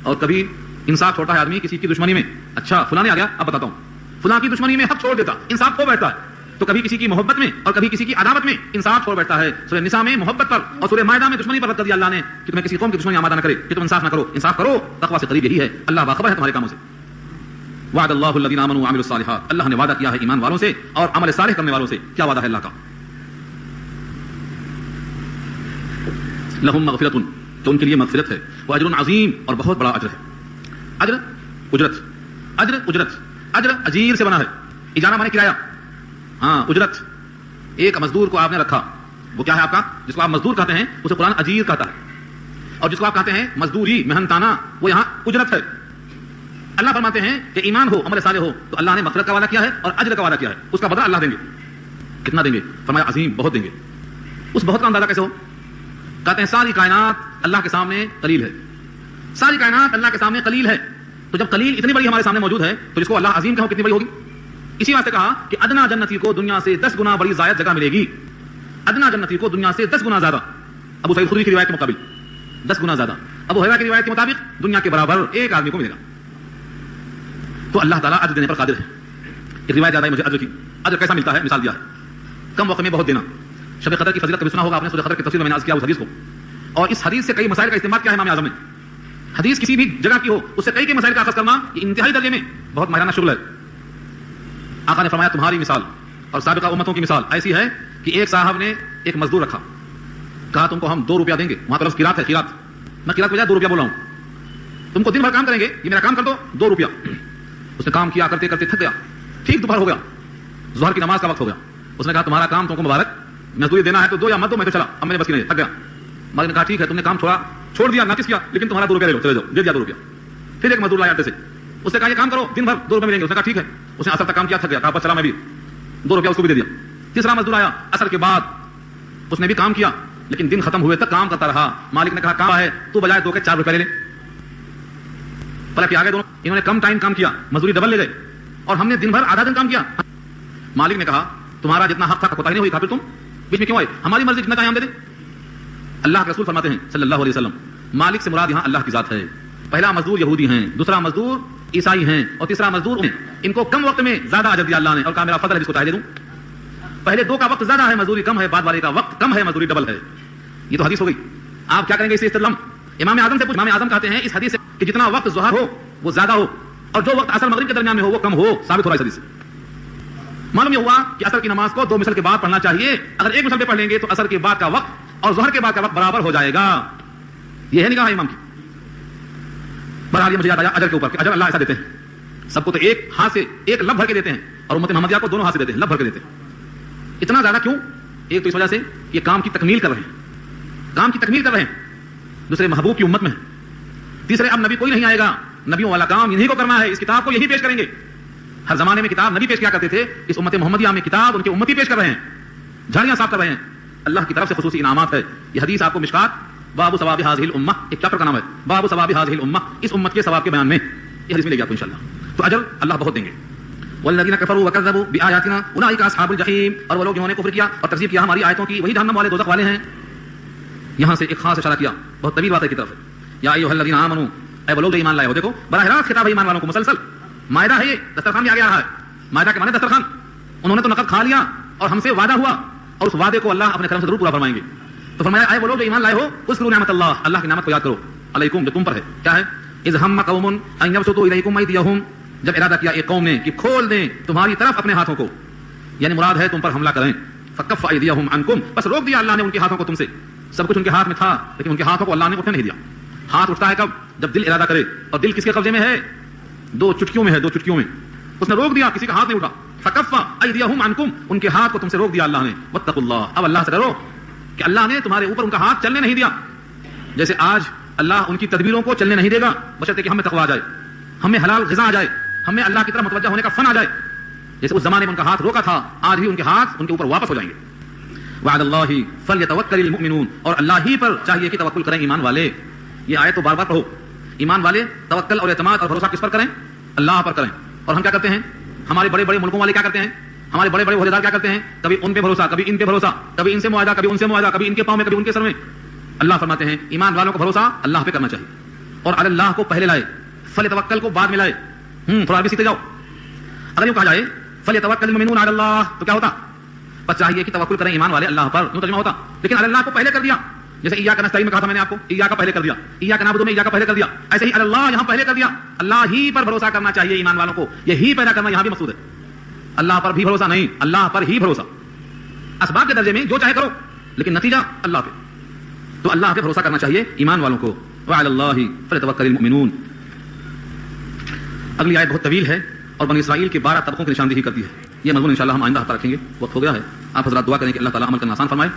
اور کبھی انصاف چھوڑتا ہے آدمی کسی کی دشمنی میں، اچھا فلاں نے آ گیا، اب بتاتا ہوں، فلاں کی دشمنی میں حق چھوڑ دیتا، انصاف کھو بیٹھتا ہے، تو کبھی کسی کی محبت میں اور کبھی کسی کی عداوت میں انصاف چھوڑ بیٹھتا ہے۔ سورہ نساء میں محبت پر اور سورہ مائدہ میں دشمنی پر رد کر دیا اللہ نے کہ تمہیں کسی قوم کی دشمنی آمادہ نہ کرے، کہ تم انصاف نہ کرو، انصاف کرو، تقویٰ سے قریب یہی ہے، اللہ باخبر ہے تمہارے کاموں سے۔ وعد اللہ الذین آمنوا وعملوا الصالحات، اللہ نے وعدہ کیا ہے ایمان والوں سے اور عمل صالح کرنے والوں سے۔ کیا وعدہ ہے اللہ کا؟ لہم مغفرۃ، تو ان کے لیے مغفرت ہے، واجر عظیم، اور بہت بڑا اجر ہے۔ اجر اجرت، اجر اجرت، اجر اجیر سے بنا ہے، اجارہ مانے کرایہ، ہاں اجرت، ایک مزدور کو آپ نے رکھا، وہ کیا ہے آپ کا؟ جس کو آپ مزدور کہتے ہیں اسے قرآن اجیر کہتا ہے، اور جس کو آپ کہتے ہیں مزدوری محنتانہ، وہ یہاں اجرت ہے۔ اللہ فرماتے ہیں کہ ایمان ہو، عمل صالح ہو، تو اللہ نے مغفرت کا وعدہ کیا ہے اور اجر کا وعدہ کیا ہے، اس کا بدلہ اللہ دیں گے۔ کتنا دیں گے؟ فرمایا عظیم، بہت دیں گے۔ اس بہت کا اندازہ کیسے ہو؟ کہتے ہیں ساری کائنات اللہ کے سامنے قلیل ہے، ساری کائنات اللہ کے سامنے قلیل ہے، تو جب قلیل اتنی بڑی ہمارے سامنے موجود ہے تو جس کو اللہ عظیم کہو کتنی بڑی ہوگی؟ اسی واسطے کہا کہ ادنا جنتی کو دنیا سے 10 گنا بڑی زائد جگہ ملے گی، ادنا جنتی کو دنیا سے 10 گنا زیادہ، ابو سعید خدری کی روایت کے مقابل 10 گنا زیادہ، ابو ہریرہ کی روایت کے مطابق دنیا کے برابر ایک آدمی کو ملے گا۔ تو اللہ تعالیٰ اجر دینے پر قادر ہے۔ ایک روایت یاد آئی مجھے اجر کی، اجر کیسا ملتا ہے؟ مثال دیا ہے، کم وقت میں بہت دینا۔ شب قدر کی فضیلت کبھی سنا ہوگا آپ نے، سورہ قدر کی تفسیر میں نے عرض کیا اس حدیث کو، اور اس حدیث سے کئی مسائل کا استعمال کیا ہے امام اعظم نے۔ حدیث کسی بھی جگہ کی ہو اس سے کئی مسائل کا اخذ کرنا یہ انتہائی درجے میں بہت ماہرانہ شغل ہے۔ آقا نے فرمایا تمہاری مثال اور سابقہ امتوں کی مثال ایسی ہے کہ ایک صاحب نے ایک مزدور رکھا، کہا تم کو ہم 2 روپیہ دیں گے، وہاں پر لفظ قیراط ہے، قیراط، میں قیراط بجائے 2 روپیہ بول رہا ہوں، تم کو دن بھر کام کریں گے، یہ میرا کام کر دو 2 روپیہ۔ اس نے کام کیا کرتے کرتے تھک گیا، ٹھیک دوپہر ہو گیا، ظہر کی نماز کا وقت ہو گیا، اس نے کہا تمہارا کام تم کو مبارک، مزدوری دینا ہے تو دو یا مت دو، میں تو چلا، اب میرے بس کی نہیں، تھک گیا۔ مالک نے کہا ٹھیک ہے تم نے کام چھوڑ دیا، ناقص کیا، لیکن تمہارا 2 روپیہ لے لو، چلے جاؤ، دے دیا 2 روپیہ۔ پھر ایک مزدور لایا اڈے سے، اس نے کہا یہ کام کرو دن بھر 2 روپیہ ملیں گے، اس نے کہا ٹھیک ہے، اس نے اثر تک کام کیا، تھک گیا، کہا بس چلا میں بھی 2 روپیہ اس کو بھی دے دیا۔ تیسرا مزدور آیا اثر کے بعد، اس نے بھی کام کیا لیکن دن ختم ہوئے تک کام کرتا رہا۔ مالک نے کہا کام ہے تو بجائے 2 کے 4 روپیہ لے لیں۔ پلک کے آگے دونوں، انہوں نے کم ٹائم کام کیا، مزدوری ڈبل لے گئے، اور ہم نے دن بھر آدھا دن کام کیا۔ مالک نے کہا تمہارا جتنا حق تھا کوتاہی نہیں ہوئی، کافر تم بیچ میں کیوں آئے؟ ہماری مرضی جتنا چاہے ہم دے دیں۔ اللہ کے رسول فرماتے ہیں صلی اللہ علیہ وسلم، مالک سے مراد یہاں اللہ کی ذات ہے۔ پہلا مزدور یہودی ہیں، دوسرا مزدور عیسائی ہیں، اور تیسرا مزدور ہیں، ان کو کم وقت میں زیادہ اجر دیا اللہ نے، اور کہا میرا فضل ہے جس کو چاہے دے دوں۔ پہلے 2 کا وقت زیادہ ہے، مزدوری کم ہے، بعد والے کا وقت کم ہے، مزدوری ڈبل ہے۔ یہ تو حدیث ہو گئی، آپ کیا کریں گے اس سے استدلام؟ امام اعظم سے پوچھ، امام اعظم کہتے ہیں اس حدیث سے کہ جتنا وقت ظہر ہو وہ زیادہ ہو، اور جو وقت عصر مغرب کے درمیان میں ہو وہ کم ہو، ثابت ہو رہا ہے اس حدیث سے۔ معلوم یہ ہوا کہ عصر کی نماز کو 2 مثل کے بعد پڑھنا چاہیے، اگر 1 مثل پہ پڑھ لیں گے تو عصر کے بعد کا وقت اور ظہر کے بعد کا وقت برابر ہو جائے گا۔ یہ ہے نگاہ امام کی۔ بہرحال یہ مجھے یاد آیا اجر کے اوپر کہ اجر اللہ ایسا دیتے ہیں، سب کو تو ایک ہاتھ سے ایک لب بھر کے دیتے ہیں، اور امت محمدیہ کو دونوں ہاتھ سے دیتے ہیں، لب بھر کے دیتے ہیں۔ اتنا زیادہ کیوں؟ ایک تو اس وجہ سے یہ کام کی تکمیل کر رہے ہیں، کام کی تکمیل کر رہے ہیں، دوسرے محبوب کی امت میں، تیسرے اب نبی کوئی نہیں آئے گا، نبیوں والا کام انہی کو کرنا ہے، اس کتاب کو یہی پیش کریں گے۔ ہر زمانے میں کتاب نبی پیش کیا کرتے تھے، اس امت محمدیہ میں کتاب ان کے امتی پیش کر رہے ہیں، جھاڑیاں صاف کر رہے ہیں۔ اللہ کی طرف سے خصوصی انعامات ہے۔ یہ حدیث آپ کو مشکات باب ثواب هذه الامه، ایک چیپٹر کا نام ہے باب ثواب هذه الامه، اس امت کے ثواب کے بیان میں یہ حدیث میں لے گیا آپ کو انشاءاللہ۔ تو اجر اللہ بہت دیں گے۔ والذین کفروا وکذبوا بآیاتنا اولئک اصحاب الجحیم، اور وہ لوگ جنہوں نے کفر کیا اور تکذیب کیا ہماری آیتوں کی، وہی جہنم والے، دوزخ والے ہیں۔ یہاں سے ایک خاص اشارہ کیا، بہت طویل بات ہے کی طرف ہے، یا ایھا الذین آمنوا، اے وہ لوگ جو ایمان لائے ہو۔ دیکھو براہ راست خطاب ہے ایمان والوں کو، مسلسل مائدہ ہے، یہ دسترخوان میں آگے آ رہا ہے، مائدہ کے معنی دسترخوان، انہوں نے تو نقد کھا لیا اور ہم سے وعدہ ہوا، اور اس وعدے کو اللہ اپنے کرم سے ضرور پورا فرمائیں گے۔ تو فرمایا اے وہ لوگ جو ایمان لائے ہو، اذکروا نعمت اللہ، اللہ کی نعمت کو یاد کرو، علیکم، جو تم پر ہے، کیا ہے؟ اذ ہم قوم ان یبسطوا الیکم ایدیہم، جب ارادہ کیا ایک قوم نے کہ کھول دیں تمہاری طرف اپنے ہاتھوں کو، یعنی مراد ہے تم پر حملہ کریں، فکف ایدیہم عنکم، بس روک دیا اللہ نے ان کے ہاتھوں کو تم سے۔ سب کچھ ان کے ہاتھ میں تھا لیکن ان کے ہاتھوں کو اللہ نے اٹھنے نہیں دیا۔ ہاتھ اٹھتا ہے کب؟ جب دل ارادہ کرے، اور دل کس کے قبضے میں ہے؟ 2 چٹکیوں میں ہے، 2 چٹکیوں میں۔ اس نے روک دیا، کسی کا ہاتھ نہیں اٹھا، فکف ایدیہم عنکم، ان کے ہاتھ کو تم سے روک دیا اللہ نے۔ واتقوا اللہ، اب اللہ سے ڈرو کہ اللہ نے تمہارے اوپر ان کا ہاتھ چلنے نہیں دیا، جیسے آج اللہ ان کی تدبیروں کو چلنے نہیں دے گا، بشرطے کہ ہمیں تقویٰ آ جائے، ہمیں حلال غذا آ جائے، ہمیں اللہ کی طرف متوجہ ہونے کا فن آ جائے۔ جیسے اس زمانے میں ان کا ہاتھ روکا تھا، آج بھی ان کے ہاتھ ان کے اوپر واپس ہو جائیں گے۔ وعد اللہ فلیتوکل المؤمنون، اور اللہ ہی پر چاہیے کہ توکل کریں ایمان والے۔ یہ آیت تو بار بار پڑھو، ایمان والے توکل اور اعتماد اور بھروسہ کس پر کریں؟ اللہ پر کریں۔ اور ہم کیا کرتے ہیں؟ ہمارے بڑے بڑے ملکوں والے کیا کرتے ہیں؟ ہمارے بڑے بڑے عہدیدار کیا کرتے ہیں؟ کبھی ان پہ بھروسہ، کبھی ان پہ بھروسہ، کبھی ان سے معاہدہ، کبھی ان سے معاہدہ، کبھی ان کے پاؤں میں، کبھی ان کے سر میں۔ اللہ فرماتے ہیں ایمان والوں کو بھروسہ اللہ پہ کرنا چاہیے، اور علی اللہ کو پہلے لائے، فلیتوکل کو بعد میں لائے۔ تھوڑا بھی سیکھتے جاؤ۔ اگر یوں کہا جائے فلیتوکل المؤمنون علی اللہ تو کیا ہوتا؟ بس چاہیے کہ توکل کریں ایمان والے اللہ پر، یوں ترجمہ ہوتا۔ لیکن علی اللہ کو پہلے کر دیا، جیسے ایاک نستعین میں کہا تھا میں نے آپ کو، ایاک پہلے کر دیا، ایاک نعبد میں ایاک پہلے کر دیا، ایسے ہی اللہ یہاں پہلے کر دیا۔ اللہ ہی پر بھروسہ کرنا چاہیے ایمان والوں کو، یہی پیدا کرنا یہاں بھی مقصود ہے۔ اللہ پر بھی بھروسہ نہیں، اللہ پر ہی بھروسہ۔ اسباب کے درجے میں جو چاہے کرو، لیکن نتیجہ اللہ پہ، تو اللہ پہ بھروسہ کرنا چاہیے ایمان والوں کو۔ وعلی اللہ فلیتوکل المؤمنون۔ اگلی آیت بہت طویل ہے اور بنی اسرائیل کے 12 طبقوں کی نشاندہی کرتی ہے۔ یہ مضمون انشاءاللہ ہم آئندہ ہفتہ رکھیں گے، وقت ہو گیا ہے۔ آپ حضرات دعا کریں کہ اللہ تعالیٰ عمل کرنا آسان فرمائے۔